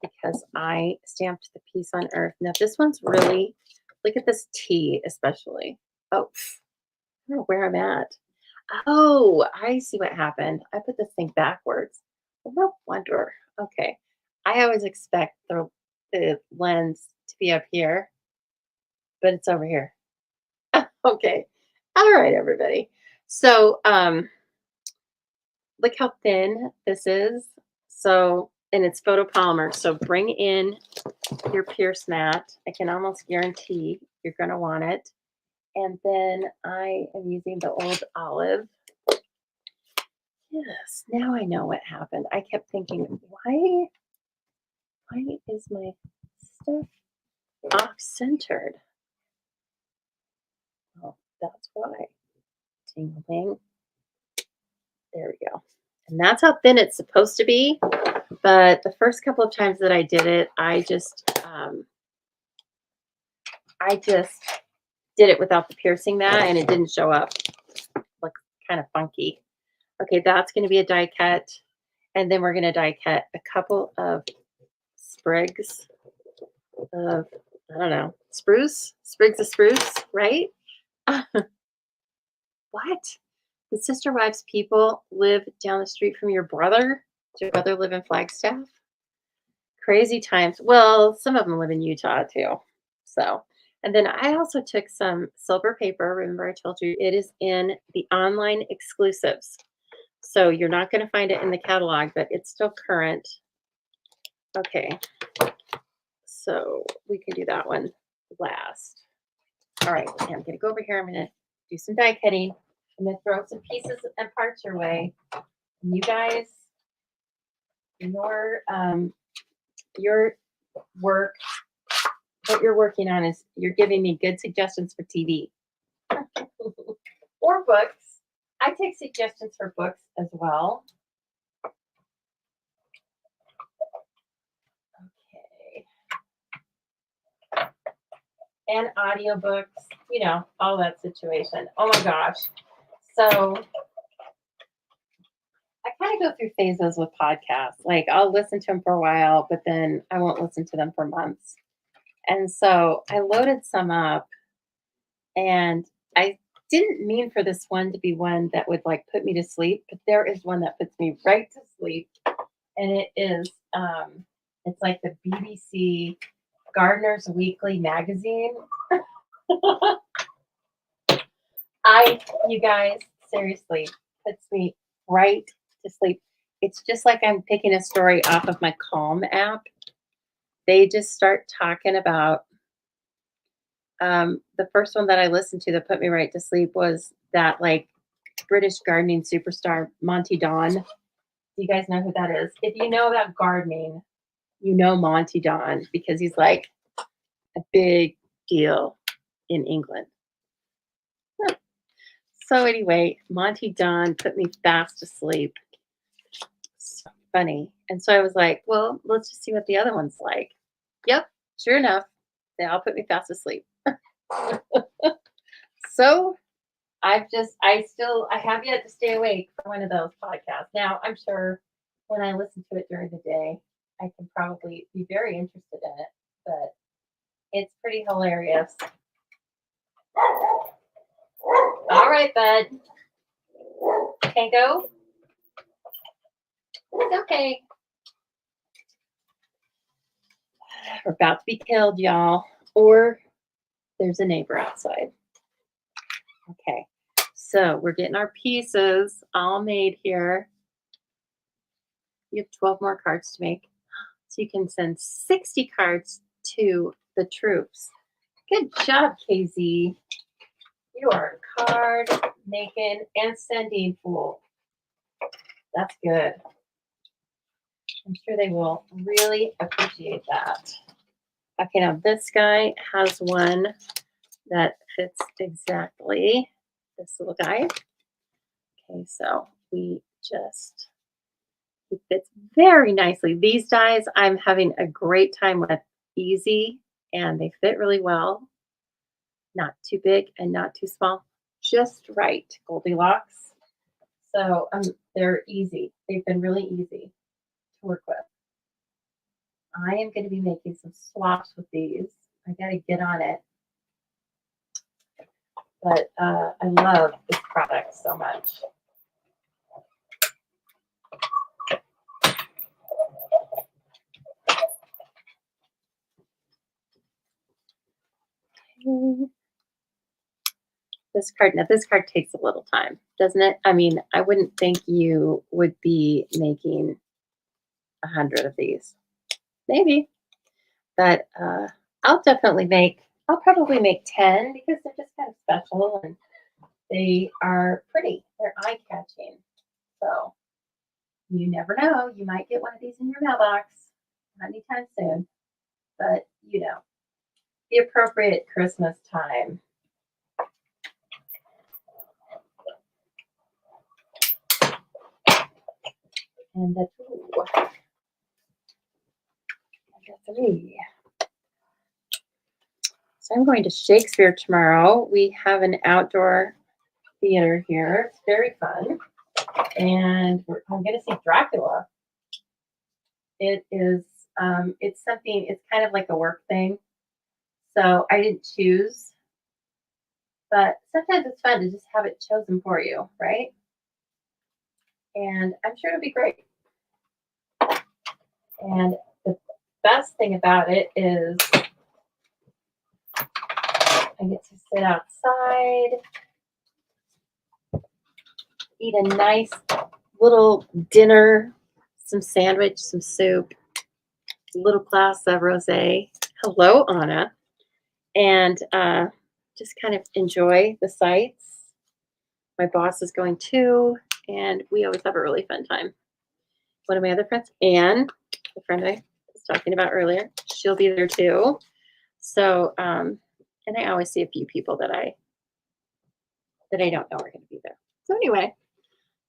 because I stamped the piece on earth. Now this one's really, look at this T especially. Oh, I don't know where I'm at. Oh, I see what happened. I put this thing backwards. Well, no wonder. Okay. I always expect the lens to be up here, but it's over here. Okay. All right, everybody. So look how thin this is. So, and it's photopolymer. So bring in your Pierce mat. I can almost guarantee you're going to want it. And then I am using the old olive. Yes, now I know what happened. I kept thinking, why is my stuff off centered? Oh, that's why. Tingling. There we go. And that's how thin it's supposed to be. But the first couple of times that I did it, I just did it without the piercing mat and it didn't show up. Look kind of funky. Okay, that's going to be a die cut. And then we're going to die cut a couple of sprigs of, I don't know, spruce, sprigs of spruce, right? What? The Sister Wives people live down the street from your brother? Does your brother live in Flagstaff? Crazy times. Well, some of them live in Utah too. So, and then I also took some silver paper. Remember, I told you it is in the online exclusives. So you're not going to find it in the catalog, but it's still current. Okay. So we can do that one last. All right. I'm going to go over here. I'm going to do some die cutting. I'm going to throw some pieces and parts your way. And you guys, your work, what you're working on is you're giving me good suggestions for TV or books. I take suggestions for books as well. Okay. And audiobooks, you know, all that situation. Oh my gosh. So I kind of go through phases with podcasts. Like I'll listen to them for a while, but then I won't listen to them for months. And so I loaded some up and I didn't mean for this one to be one that would like put me to sleep, but there is one that puts me right to sleep. And it is it's like the BBC Gardener's Weekly magazine. You guys, seriously, puts me right to sleep. It's just like I'm picking a story off of my Calm app. They just start talking about the first one that I listened to that put me right to sleep was that like British gardening superstar Monty Don. Do you guys know who that is? If you know about gardening, you know Monty Don because he's like a big deal in England. So anyway, Monty Don put me fast asleep. So funny. And so I was like, well, let's just see what the other one's like. Yep, sure enough, they all put me fast asleep. So I have yet to stay awake for one of those podcasts. Now I'm sure when I listen to it during the day, I can probably be very interested in it, but it's pretty hilarious. All right, bud. Can't go? It's okay. We're about to be killed, y'all. Or there's a neighbor outside. Okay. So we're getting our pieces all made here. You have 12 more cards to make. So you can send 60 cards to the troops. Good job, KZ. You are a card making and sending fool. That's good. I'm sure they will really appreciate that. Okay, now this guy has one that fits exactly this little guy. Okay, so he fits very nicely. These dies I'm having a great time with. Easy, and they fit really well. Not too big and not too small. Just right, Goldilocks. So they're easy. They've been really easy to work with. I am going to be making some swaps with these. I got to get on it. But I love this product so much. This card takes a little time, doesn't it? I mean, I wouldn't think you would be making 100 of these. Maybe. But I'll probably make 10 because they're just kind of special and they are pretty. They're eye-catching. So you never know. You might get one of these in your mailbox anytime soon. But, the appropriate Christmas time. And the 3. So I'm going to Shakespeare tomorrow. We have an outdoor theater here. It's very fun. And I'm going to see Dracula. It is, it's kind of like a work thing. So I didn't choose. But sometimes it's fun to just have it chosen for you, right? And I'm sure it'll be great. And the best thing about it is I get to sit outside, eat a nice little dinner, some sandwich, some soup, a little glass of rosé. Hello, Anna. And just kind of enjoy the sights. My boss is going too, and we always have a really fun time. One of my other friends, Anne, the friend I was talking about earlier, she'll be there too. So, and I always see a few people that I don't know are going to be there. So anyway,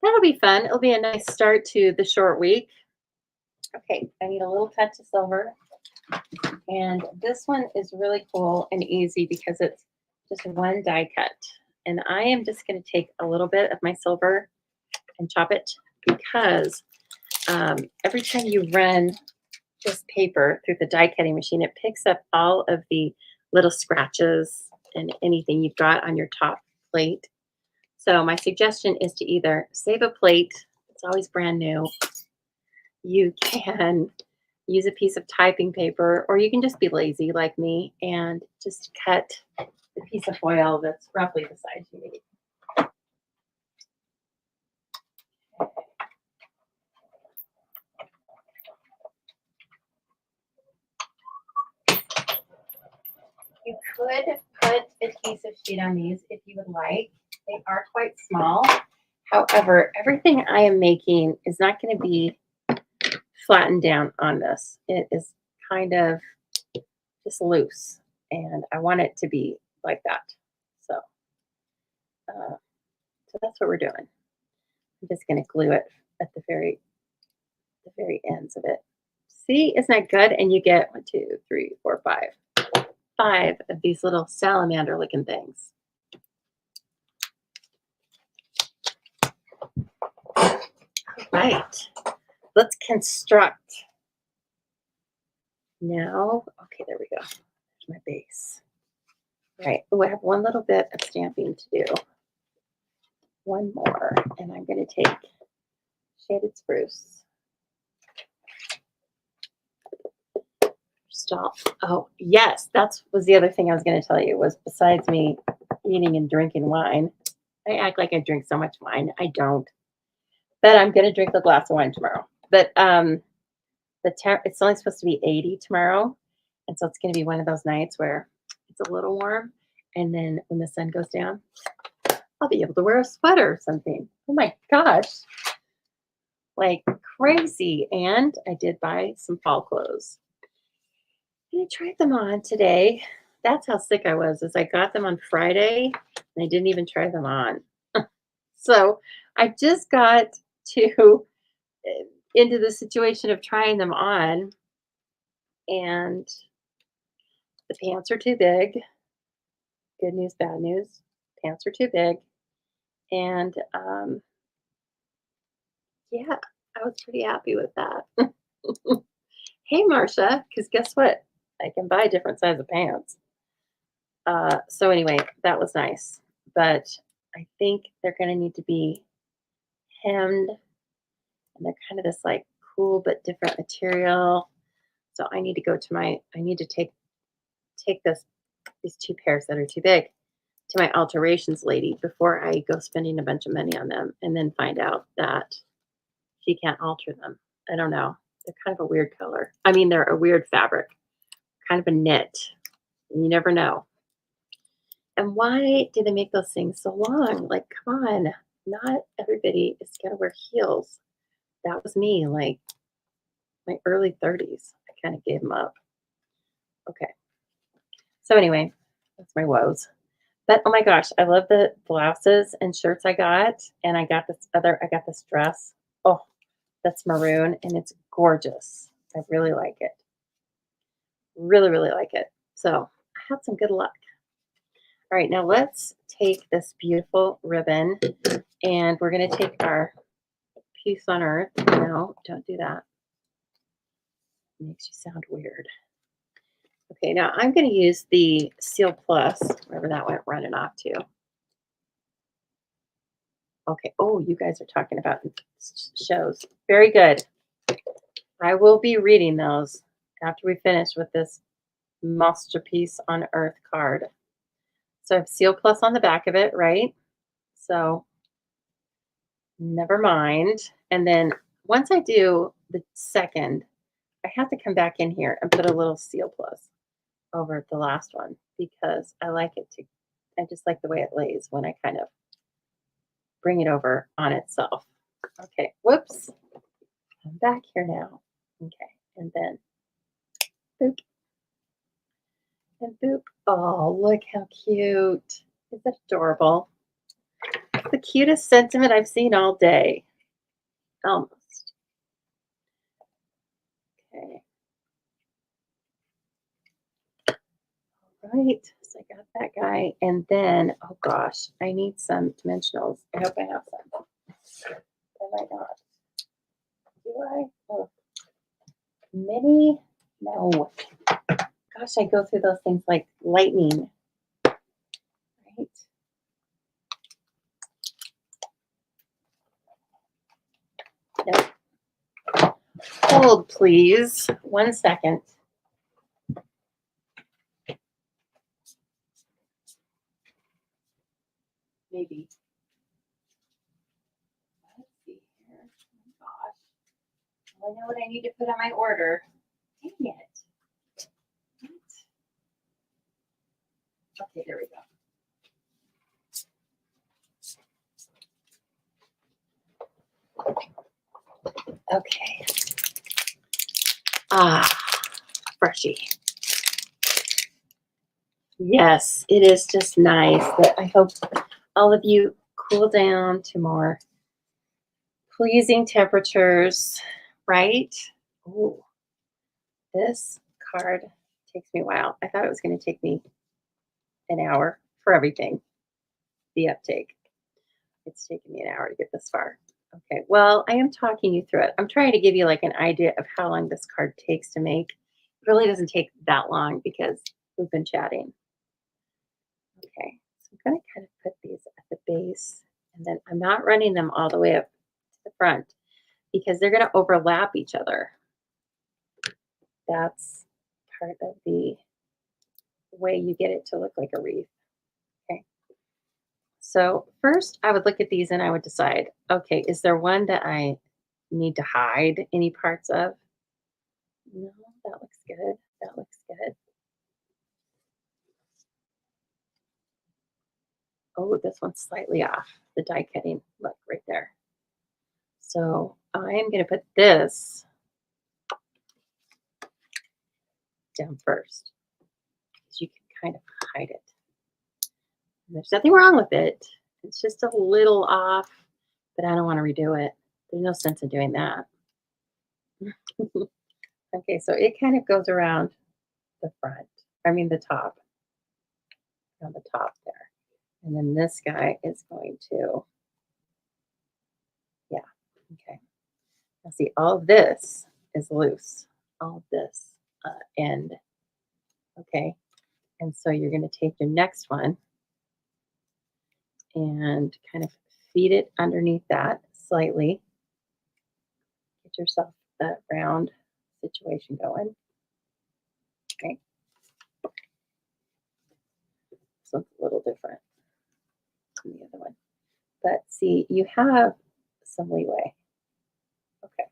that'll be fun. It'll be a nice start to the short week. Okay, I need a little touch of silver. And this one is really cool and easy because it's just one die cut. And I am just going to take a little bit of my silver and chop it because every time you run this paper through the die cutting machine, it picks up all of the little scratches and anything you've got on your top plate. So my suggestion is to either save a plate. It's always brand new. You can use a piece of typing paper, or you can just be lazy like me and just cut the piece of foil that's roughly the size you need. You could put adhesive sheet on these if you would like. They are quite small. However, everything I am making is not going to be flattened down on this. It is kind of just loose, and I want it to be like that. So, so that's what we're doing. I'm just going to glue it at the very ends of it. See, isn't that good? And you get 1, 2, 3, 4, 5 of these little salamander looking things. All right. Let's construct. Now, okay, there we go. There's my base. All right. Oh, I have one little bit of stamping to do. One more, and I'm going to take shaded spruce. Stop. Oh, yes, that was the other thing I was going to tell you was besides me eating and drinking wine, I act like I drink so much wine. I don't, but I'm going to drink a glass of wine tomorrow. But it's only supposed to be 80 tomorrow, and so it's going to be one of those nights where it's a little warm, and then when the sun goes down, I'll be able to wear a sweater or something. Oh my gosh, like crazy! And I did buy some fall clothes. And I tried them on today. That's how sick I was, is I got them on Friday and I didn't even try them on. So I just got to into the situation of trying them on, and the pants are too big. Good news, bad news. Pants are too big. And yeah, I was pretty happy with that. Hey, Marcia, because guess what? I can buy different size of pants. So anyway, that was nice. But I think they're going to need to be hemmed, and they're kind of this like cool but different material. So I need to go to I need to take these two pairs that are too big to my alterations lady before I go spending a bunch of money on them and then find out that she can't alter them. I don't know. They're kind of a weird color. I mean, they're a weird fabric, kind of a knit. You never know. And why do they make those things so long? Like, come on. Not everybody is going to wear heels. That was me, like my early 30s. I kind of gave them up. Okay. So, anyway, that's my woes. But oh my gosh, I love the blouses and shirts I got. And I got this dress. Oh, that's maroon and it's gorgeous. I really like it. Really, really like it. So, I had some good luck. All right, now let's take this beautiful ribbon and we're going to take our Peace on Earth. No, don't do that. It makes you sound weird. Okay, now I'm going to use the Seal Plus, wherever that went running off to. Okay, oh, you guys are talking about shows. Very good. I will be reading those after we finish with this Masterpiece on Earth card. So I have Seal Plus on the back of it, right? So never mind. And then once I do the second, I have to come back in here and put a little Seal Plus over the last one because I like it to, I just like the way it lays when I kind of bring it over on itself. Okay, whoops. I'm back here now. Okay, and then boop and boop. Oh, look how cute. Is that adorable? It's the cutest sentiment I've seen all day. Almost. Okay. All right. So I got that guy. And then, oh gosh, I need some dimensionals. I hope I have some. I might not. Do I? Oh. Mini? No. Gosh, I go through those things like lightning. Right? Nope. Hold, please. 1 second. Maybe. Let's see here. Oh my gosh. I know what I need to put on my order. Dang it. What? Okay, there we go. Okay. Ah, brushy. Yes, it is just nice. But I hope all of you cool down to more pleasing temperatures, right? Oh, this card takes me a while. I thought it was going to take me an hour for everything, the uptake. It's taken me an hour to get this far. Okay, well, I am talking you through it. I'm trying to give you like an idea of how long this card takes to make. It really doesn't take that long because we've been chatting. Okay, so I'm going to kind of put these at the base, and then I'm not running them all the way up to the front because they're going to overlap each other. That's part of the way you get it to look like a wreath. Okay. So first I would look at these and I would decide, okay, is there one that I need to hide any parts of? No, that looks good. That looks good. Oh, this one's slightly off. The die cutting, look right there. So I'm going to put this down first because you can kind of hide it. And there's nothing wrong with it. It's just a little off, but I don't want to redo it. There's no sense in doing that. Okay, so it kind of goes around the front. I mean the top, on the top there. And then this guy is going to, yeah, okay. Now see, all of this is loose. All of this end, okay. And so you're going to take your next one and kind of feed it underneath that slightly. Get yourself that round situation going. Okay. This one's a little different than the other one. But see, you have some leeway. Okay.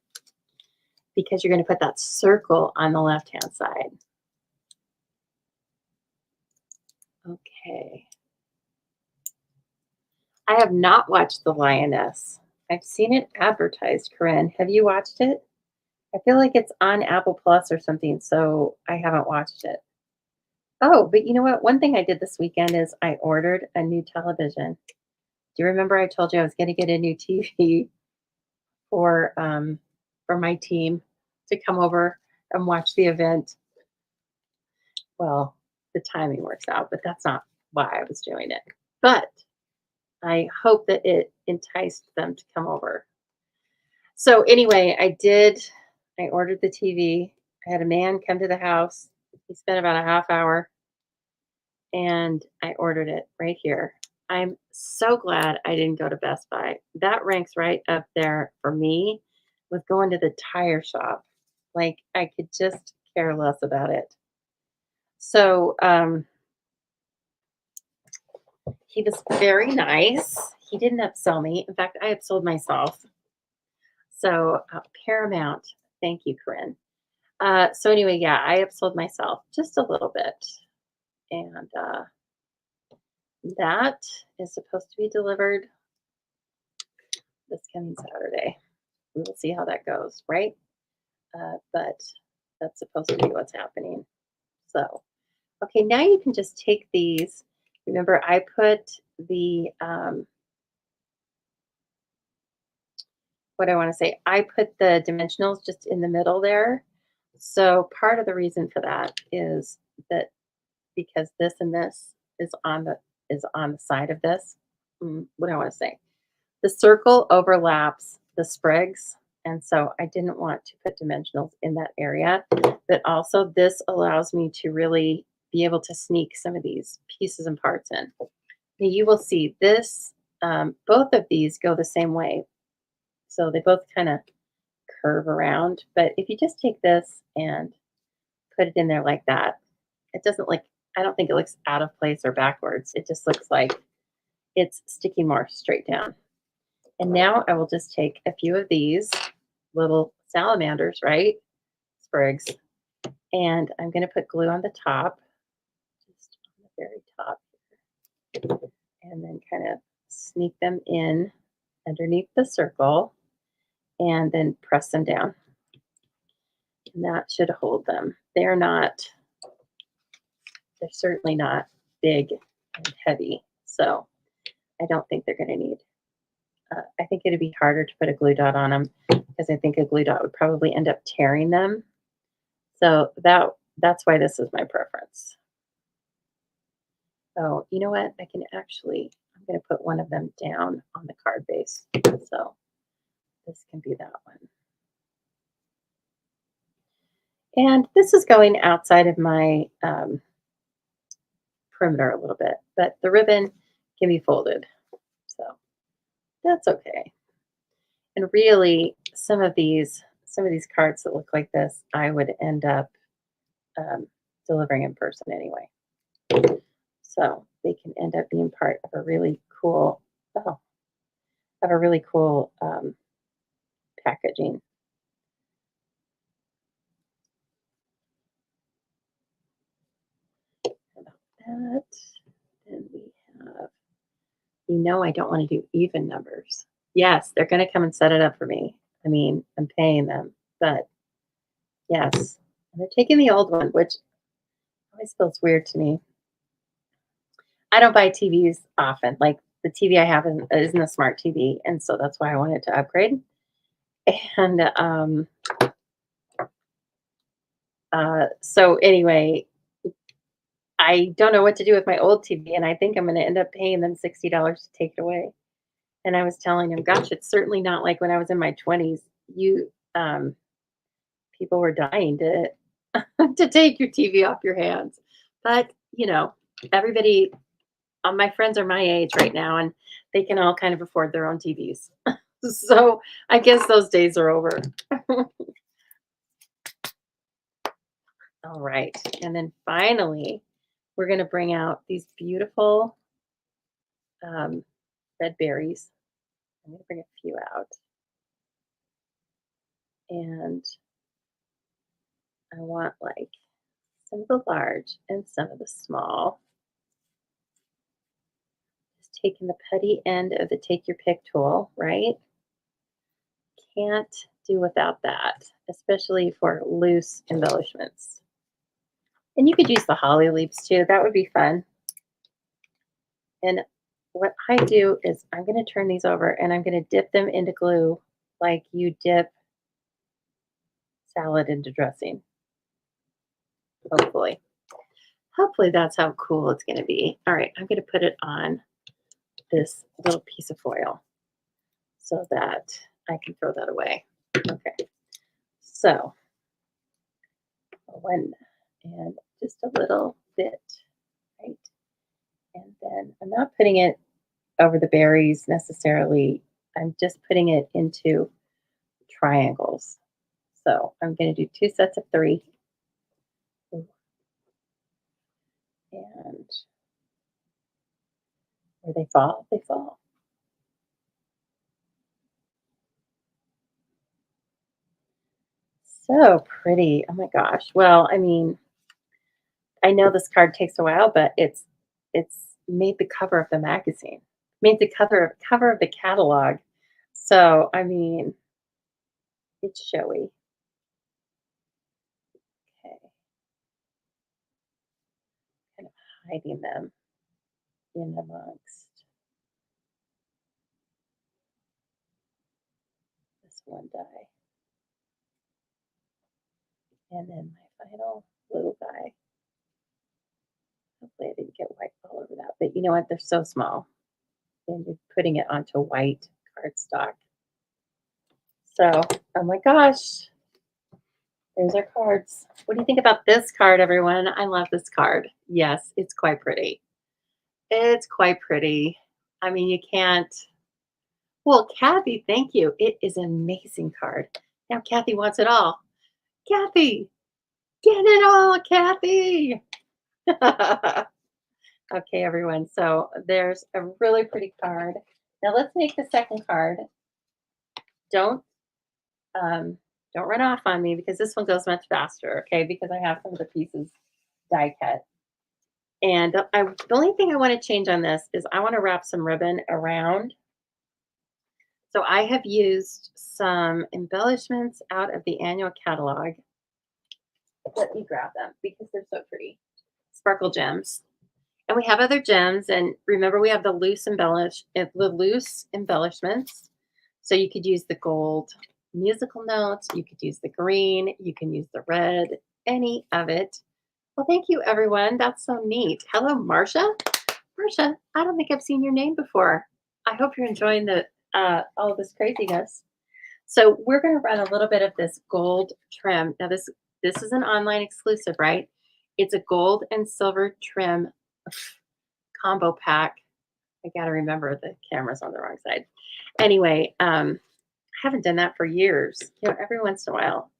Because you're going to put that circle on the left-hand side. Okay. I have not watched The Lioness. I've seen it advertised, Corinne. Have you watched it? I feel like it's on Apple Plus or something, so I haven't watched it. Oh, but you know what? One thing I did this weekend is I ordered a new television. Do you remember I told you I was going to get a new TV for my team to come over and watch the event? Well, the timing works out, but that's not why I was doing it. But I hope that it enticed them to come over. So anyway, I ordered the TV. I had a man come to the house. He spent about a half hour and I ordered it right here. I'm so glad I didn't go to Best Buy. That ranks right up there for me with going to the tire shop. Like I could just care less about it. So he was very nice. He didn't upsell me. In fact, I upsold myself. So Paramount, thank you, Corinne. So anyway, yeah, I upsold myself just a little bit, and that is supposed to be delivered this coming Saturday. We will see how that goes, right? But that's supposed to be what's happening. So, okay, now you can just take these. Remember, I put the what I want to say. I put the dimensionals just in the middle there. So part of the reason for that is that because this and this is on the side of this. What do I want to say? The circle overlaps the sprigs, and so I didn't want to put dimensionals in that area. But also, this allows me to really be able to sneak some of these pieces and parts in. Now you will see this. Both of these go the same way, so they both kind of curve around. But if you just take this and put it in there like that, it doesn't like. I don't think it looks out of place or backwards. It just looks like it's sticking more straight down. And now I will just take a few of these little salamanders, right? Sprigs. And I'm going to put glue on the top, just on the very top here. And then kind of sneak them in underneath the circle and then press them down. And that should hold them. They're certainly not big and heavy. So I don't think they're going to need I think it'd be harder to put a glue dot on them because I think a glue dot would probably end up tearing them. So that's why this is my preference. So you know what? I'm going to put one of them down on the card base. So this can be that one. And this is going outside of my perimeter a little bit, but the ribbon can be folded. So that's okay. And really, some of these cards that look like this, I would end up um, delivering in person anyway. So they can end up being part of a really cool, oh, of a really cool packaging. About that, then we have. I don't want to do even numbers. Yes, they're going to come and set it up for me. I mean, I'm paying them, but yes, and they're taking the old one, which always feels weird to me. I don't buy TVs often. Like the TV I have isn't a smart TV, and so that's why I wanted to upgrade. And so anyway, I don't know what to do with my old TV, and I think I'm going to end up paying them $60 to take it away. And I was telling him, "Gosh, it's certainly not like when I was in my 20s. You people were dying to to take your TV off your hands." But everybody, my friends are my age right now, and they can all kind of afford their own TVs. So I guess those days are over. All right, and then finally, we're going to bring out these beautiful um, red berries. I'm going to bring a few out, and I want like some of the large and some of the small. Just taking the putty end of the take your pick tool, right? Can't do without that, especially for loose embellishments. And you could use the holly leaves too. That would be fun. And what I do is I'm going to turn these over and I'm going to dip them into glue like you dip salad into dressing. Hopefully. Hopefully that's how cool it's going to be. All right, I'm going to put it on this little piece of foil so that I can throw that away. Okay. So one and just a little bit, right? And then I'm not putting it over the berries necessarily. I'm just putting it into triangles. So I'm going to do 2 sets of 3. And where they fall, they fall. So pretty. Oh my gosh. Well, I mean, I know this card takes a while, but it's made the cover of the magazine. Made the cover of the catalog. So, I mean, it's showy. Okay. Kind of hiding them in amongst this one die. And then my final little die. Hopefully I didn't get white all over that. But you know what? They're so small. And you're putting it onto white cardstock. So, oh my gosh, there's our cards. What do you think about this card, everyone? I love this card. Yes, it's quite pretty. It's quite pretty. I mean, you can't. Well, Kathy, thank you. It is an amazing card. Now, Kathy wants it all. Kathy, get it all, Kathy. Okay, everyone. So there's a really pretty card. Now let's make the second card. Don't don't run off on me because this one goes much faster. Okay, because I have some of the pieces die cut. And the only thing I want to change on this is I want to wrap some ribbon around. So I have used some embellishments out of the annual catalog. Let me grab them because they're so pretty. Sparkle gems. And we have other gems. And remember, we have the loose embellishments. So you could use the gold musical notes. You could use the green. You can use the red. Any of it. Well, thank you, everyone. That's so neat. Hello, Marcia. Marcia, I don't think I've seen your name before. I hope you're enjoying the all of this craziness. So we're going to run a little bit of this gold trim. Now this is an online exclusive, right? It's a gold and silver trim combo pack. I got to remember the camera's on the wrong side. Anyway, I haven't done that for years. Every once in a while,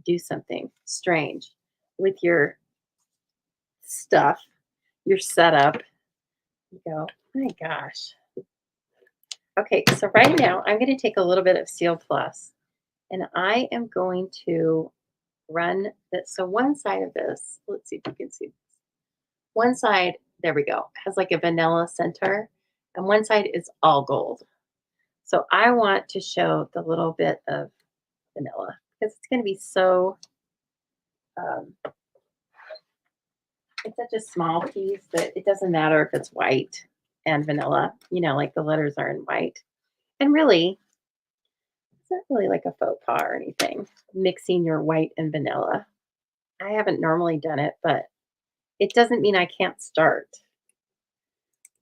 do something strange with your stuff, your setup. You go, my gosh. Okay, so right now I'm going to take a little bit of Seal Plus and I am going to run that. So one side of this, let's see if you can see. One side, there we go, has like a vanilla center, and one side is all gold. So I want to show the little bit of vanilla because it's going to be so, um, it's such a small piece that it doesn't matter if it's white and vanilla, like the letters are in white. And really, it's not really like a faux pas or anything, mixing your white and vanilla. I haven't normally done it, but it doesn't mean I can't start.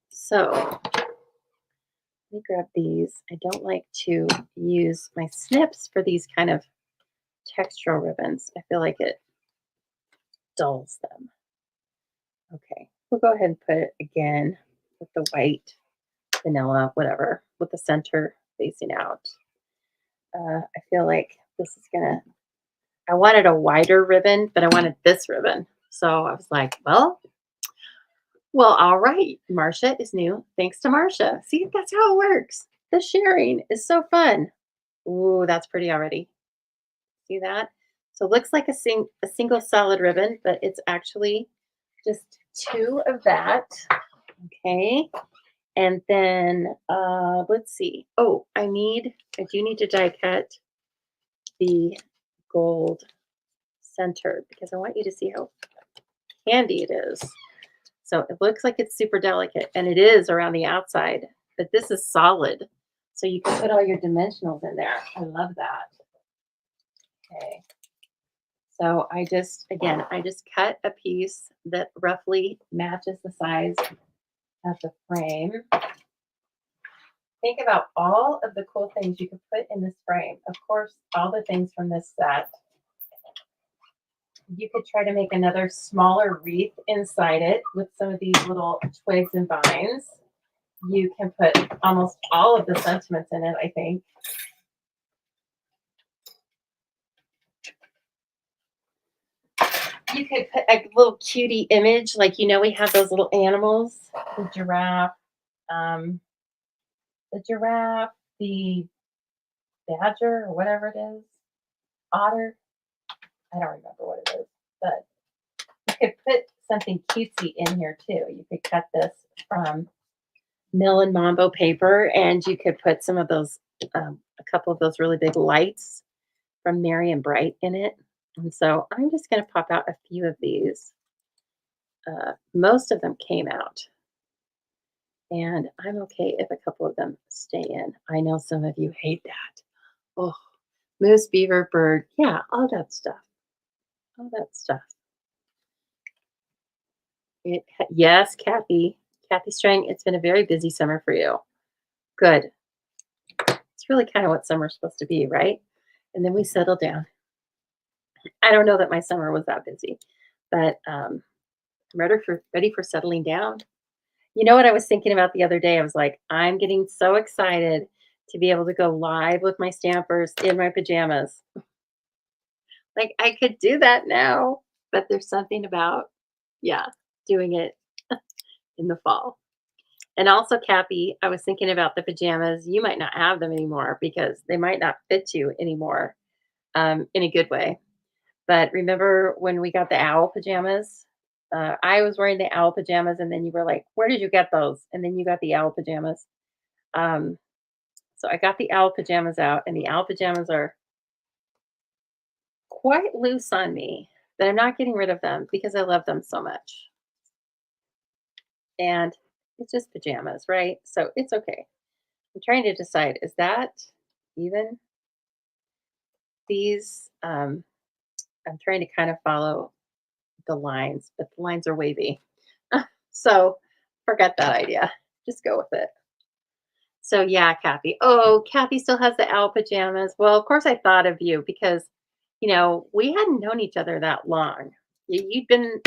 So let me grab these. I don't like to use my snips for these kind of textural ribbons. I feel like it dulls them. Okay, we'll go ahead and put it again with the white, vanilla, whatever, with the center facing out. I feel like this is gonna, I wanted a wider ribbon, but I wanted this ribbon. So I was like, well, all right. Marcia is new. Thanks to Marcia. See, that's how it works. The sharing is so fun. Ooh, that's pretty already. See that? So it looks like a single solid ribbon, but it's actually just two of that. Okay. And then let's see. Oh, I do need to die cut the gold center because I want you to see how handy it is. So it looks like it's super delicate, and it is around the outside, but this is solid. So you can put all your dimensionals in there. I love that. Okay. So I just cut a piece that roughly matches the size of the frame. Think about all of the cool things you could put in this frame. Of course, all the things from this set. You could try to make another smaller wreath inside it with some of these little twigs and vines. You can put almost all of the sentiments in it, I think. You could put a little cutie image, like we have those little animals, the giraffe, um, the badger, or whatever it is, otter. I don't remember what it is, but you could put something cutesy in here too. You could cut this from Mill and Mambo paper, and you could put some of those, a couple of those really big lights from Merry and Bright in it. And so I'm just going to pop out a few of these. Most of them came out, and I'm okay if a couple of them stay in. I know some of you hate that. Oh, moose, beaver, bird. Yeah, all that stuff. All that stuff. Yes, Kathy. Kathy Strang, it's been a very busy summer for you. Good. It's really kind of what summer's supposed to be, right? And then we settle down. I don't know that my summer was that busy, but I'm ready for settling down. You know what I was thinking about the other day? I was like, I'm getting so excited to be able to go live with my stampers in my pajamas. Like I could do that now, but there's something about, yeah, doing it in the fall. And also, Kathy, I was thinking about the pajamas. You might not have them anymore because they might not fit you anymore, in a good way. But remember when we got the owl pajamas? I was wearing the owl pajamas, and then you were like, "Where did you get those?" And then you got the owl pajamas. Um, so I got the owl pajamas out, and the owl pajamas are quite loose on me, but I'm not getting rid of them because I love them so much. And it's just pajamas, right? So it's okay. I'm trying to decide, is that even? These, I'm trying to kind of follow the lines, but the lines are wavy. So forget that idea. Just go with it. So yeah, Kathy. Oh, Kathy still has the owl pajamas. Well, of course I thought of you because, we hadn't known each other that long. You'd been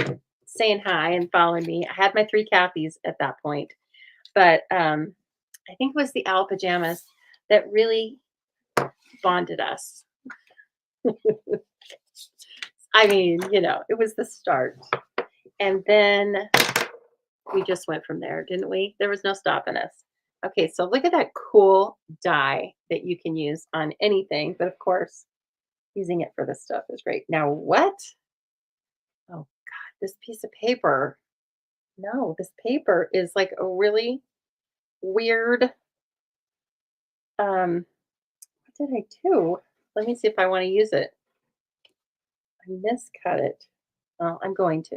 saying hi and following me. I had my three Kathys at that point, but I think it was the owl pajamas that really bonded us. I mean, it was the start. And then we just went from there, didn't we? There was no stopping us. Okay, so look at that cool die that you can use on anything, but of course, using it for this stuff is great. Now, what? Oh God, this piece of paper. No, this paper is like a really weird. What did I do? Let me see if I want to use it. I miscut it. Well, I'm going to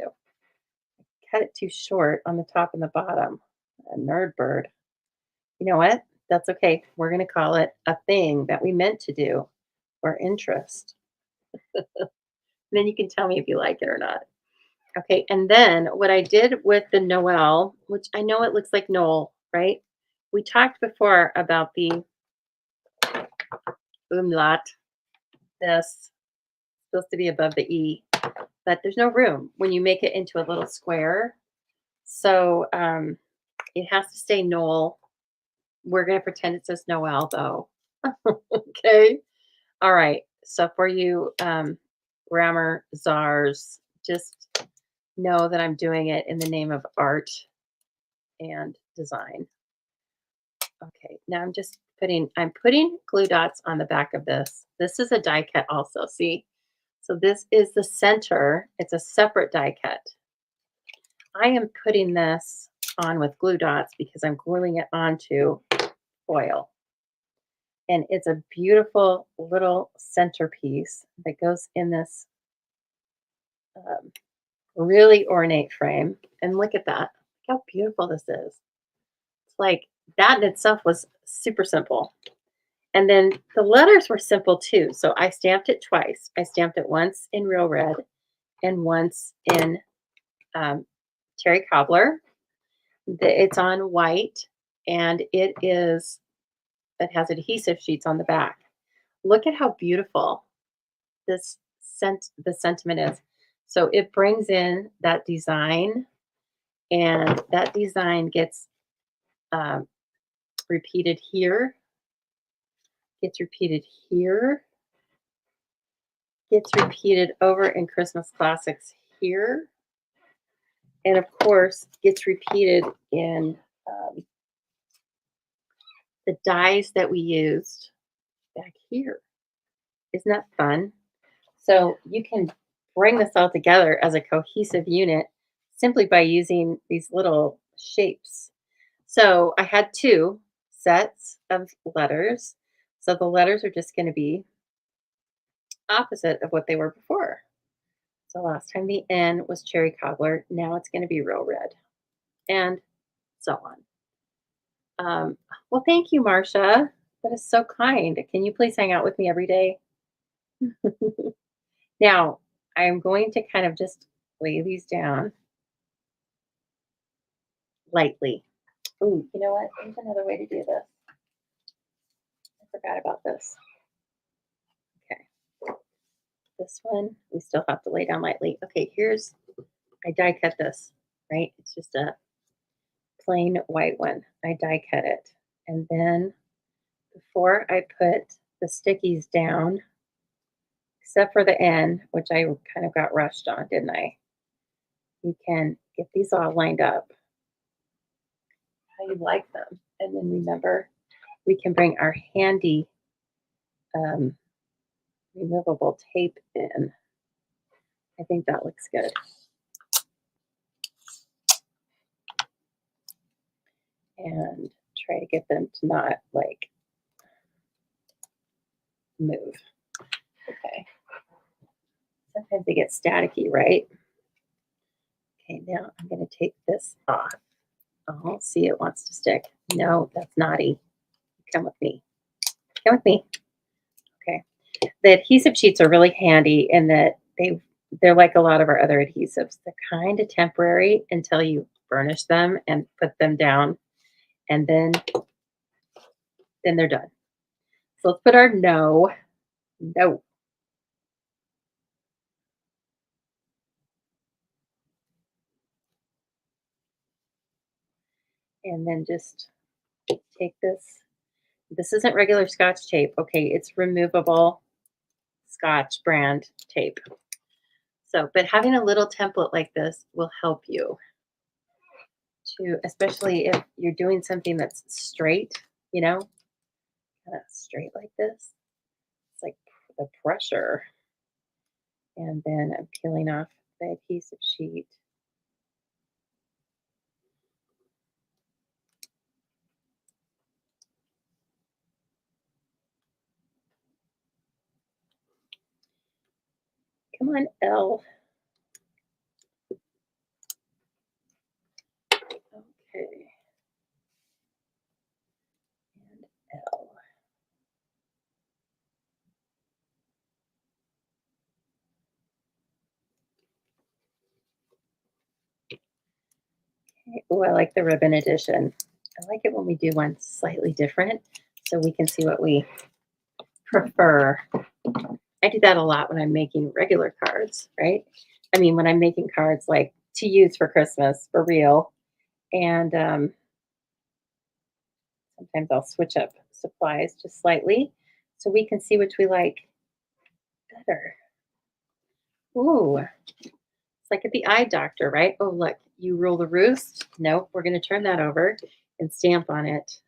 cut it too short on the top and the bottom. A nerd bird. You know what? That's okay. We're going to call it a thing that we meant to do or interest. Then you can tell me if you like it or not. Okay. And then what I did with the Noel, which I know it looks like Noel, right? We talked before about the umlaut, this supposed to be above the E, but there's no room when you make it into a little square. So it has to stay Noel. We're going to pretend it says Noel though. Okay. All right. So for you grammar czars, just know that I'm doing it in the name of art and design. Okay. Now I'm putting glue dots on the back of this. This is a die cut also. See? So this is the center. It's a separate die cut. I am putting this on with glue dots because I'm gluing it onto foil. And it's a beautiful little centerpiece that goes in this um, really ornate frame. And look at that. Look how beautiful this is. It's like that in itself was super simple. And then the letters were simple too. So I stamped it twice. I stamped it once in real red and once in cherry cobbler. It's on white and it has adhesive sheets on the back. Look at how beautiful the sentiment is. So it brings in that design, and that design gets um, repeated here, gets repeated here, gets repeated over in Christmas Classics here, and of course gets repeated in the dies that we used back here. Isn't that fun? So you can bring this all together as a cohesive unit simply by using these little shapes. So I had two sets of letters. So the letters are just going to be opposite of what they were before. So last time the N was cherry cobbler. Now it's going to be real red, and so on. Well, thank you, Marcia. That is so kind. Can you please hang out with me every day? Now, I'm going to kind of just lay these down lightly. Ooh, you know what? There's another way to do this. I forgot about this. Okay. This one, we still have to lay down lightly. Okay, I die cut this, right? It's just a plain white one. I die cut it. And then before I put the stickies down, except for the end, which I kind of got rushed on, didn't I? You can get these all lined up how you like them. And then remember, we can bring our handy um, removable tape in. I think that looks good. And try to get them to not like move. Okay. Sometimes they get staticky, right? Okay, now I'm going to take this off. Oh, see, it wants to stick. No, that's naughty. Come with me. Come with me. Okay. The adhesive sheets are really handy in that they're like a lot of our other adhesives. They're kind of temporary until you burnish them and put them down. And then then they're done. So let's put our no, no, and then just take this. This isn't regular Scotch tape, okay? It's removable Scotch brand tape. So, but having a little template like this will help you to, especially if you're doing something that's straight, you know, kind of straight like this. It's like the pressure. And then I'm peeling off the adhesive sheet. Come on, L. Okay, and L. Oh, I like the ribbon edition. I like it when we do one slightly different so we can see what we prefer. I do that a lot when I'm making regular cards, right? I mean, when I'm making cards like to use for Christmas for real. And sometimes I'll switch up supplies just slightly so we can see which we like better. Ooh, it's like at the eye doctor, right? Oh, look, you rule the roost. Nope, we're going to turn that over and stamp on it.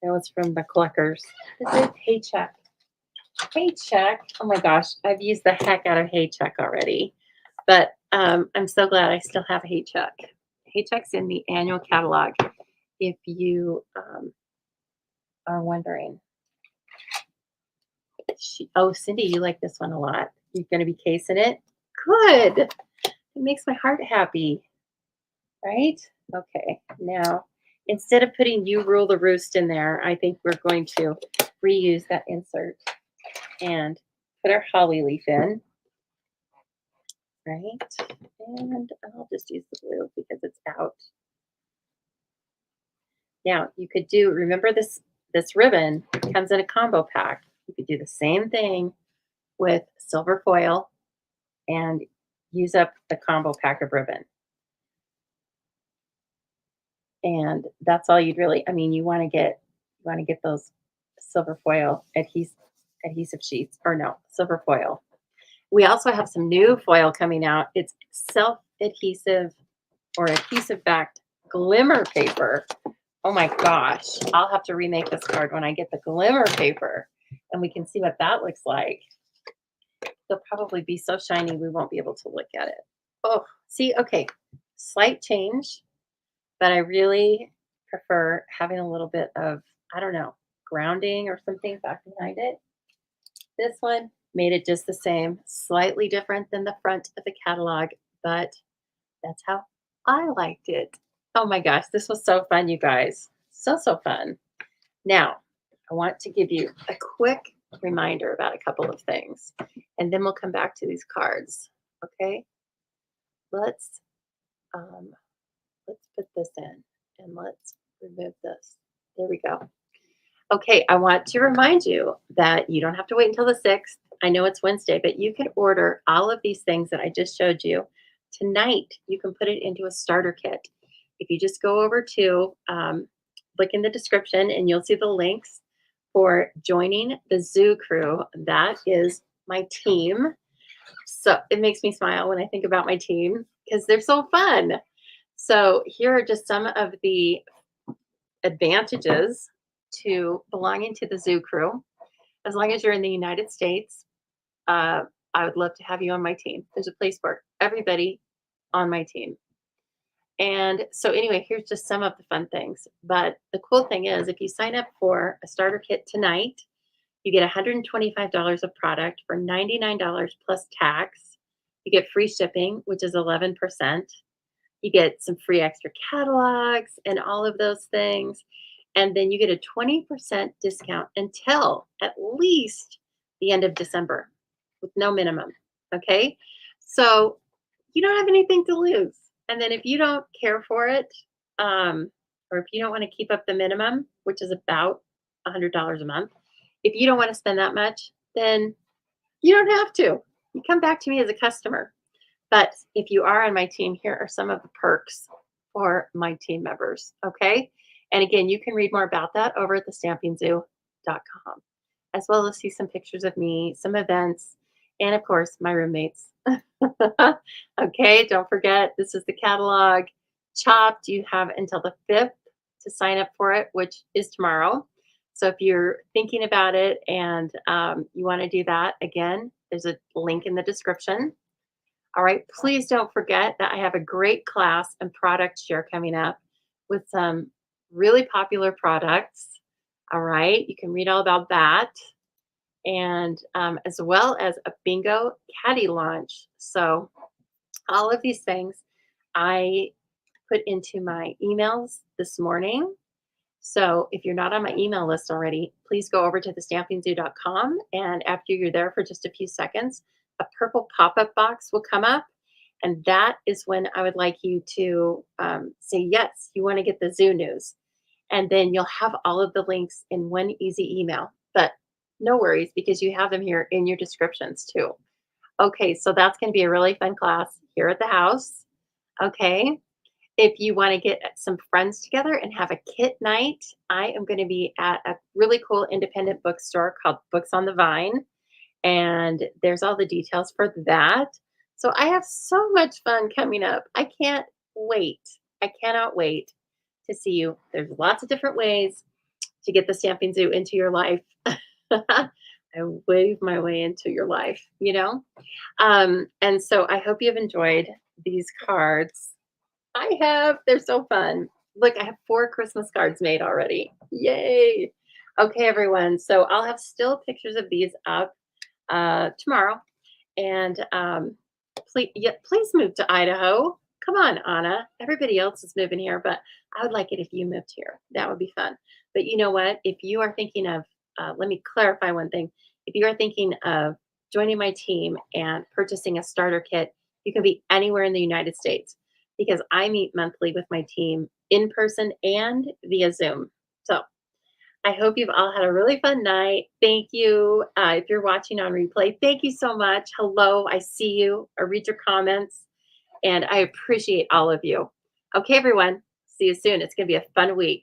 That was from the Cluckers. This is Paycheck. Paycheck. Oh my gosh, I've used the heck out of Haycheck already. But I'm so glad I still have Haycheck. Haycheck's in the annual catalog if you are wondering. Oh, Cindy, you like this one a lot. You're going to be casing it? Good. It makes my heart happy, right? Okay, now instead of putting You Rule the Roost in there, I think we're going to reuse that insert and put our holly leaf in, right? And I'll just use the blue because it's out. Now you could do, remember this ribbon comes in a combo pack. You could do the same thing with silver foil and use up the combo pack of ribbon. And that's all you'd really, I mean, you want to get those silver foil adhesive sheets, or no, silver foil. We also have some new foil coming out. It's self-adhesive or adhesive backed glimmer paper. Oh my gosh, I'll have to remake this card when I get the glimmer paper and we can see what that looks like. They'll probably be so shiny we won't be able to look at it. Oh, see, okay, slight change, but I really prefer having a little bit of, I don't know, grounding or something back behind it. This one made it just the same, slightly different than the front of the catalog, but that's how I liked it. Oh my gosh, this was so fun, you guys. So, so fun. Now, I want to give you a quick reminder about a couple of things, and then we'll come back to these cards. Okay, let's um, let's put this in and let's remove this. There we go. Okay, I want to remind you that you don't have to wait until the 6th. I know it's Wednesday, but you can order all of these things that I just showed you tonight. You can put it into a starter kit. If you just go over to look in the description and you'll see the links for joining the Zoo Crew. That is my team. So it makes me smile when I think about my team because they're so fun. So here are just some of the advantages to belonging to the Zoo Crew. As long as you're in the United States, I would love to have you on my team. There's a place for everybody on my team. And so, anyway, here's just some of the fun things. But the cool thing is, if you sign up for a starter kit tonight, you get $125 of product for $99 plus tax. You get free shipping, which is 11%. You get some free extra catalogs and all of those things. And then you get a 20% discount until at least the end of December with no minimum. Okay. So you don't have anything to lose. And then if you don't care for it, um, or if you don't want to keep up the minimum, which is about $100 a month, if you don't want to spend that much, then you don't have to. You come back to me as a customer. But if you are on my team, here are some of the perks for my team members. Okay. And again, you can read more about that over at thestampingzoo.com, as well as see some pictures of me, some events, and of course, my roommates. Okay. Don't forget, this is the catalog. Chopped, you have until the 5th to sign up for it, which is tomorrow. So if you're thinking about it and you want to do that, again, there's a link in the description. All right. Please don't forget that I have a great class and product share coming up with some really popular products. All right. You can read all about that. And as well as a bingo caddy launch. So, all of these things I put into my emails this morning. So if you're not on my email list already, please go over to thestampingzoo.com. And after you're there for just a few seconds, a purple pop up box will come up. And that is when I would like you to say, yes, you want to get the zoo news. And then you'll have all of the links in one easy email. But no worries because you have them here in your descriptions too. Okay, so that's going to be a really fun class here at the house. Okay. If you want to get some friends together and have a kit night, I am going to be at a really cool independent bookstore called Books on the Vine. And there's all the details for that. So I have so much fun coming up. I can't wait. I cannot wait to see you. There's lots of different ways to get the Stamping Zoo into your life. I wave my way into your life, you know? And so I hope you've enjoyed these cards. I have. They're so fun. Look, I have 4 Christmas cards made already. Yay. Okay, everyone. So I'll have still pictures of these up tomorrow. And please, yeah, please move to Idaho. Come on, Anna. Everybody else is moving here, but I would like it if you moved here. That would be fun. But you know what? If you are thinking of, let me clarify one thing. If you are thinking of joining my team and purchasing a starter kit, you can be anywhere in the United States because I meet monthly with my team in person and via Zoom. So I hope you've all had a really fun night. Thank you. If you're watching on replay, thank you so much. Hello, I see you. I read your comments, and I appreciate all of you. Okay, everyone. See you soon. It's going to be a fun week.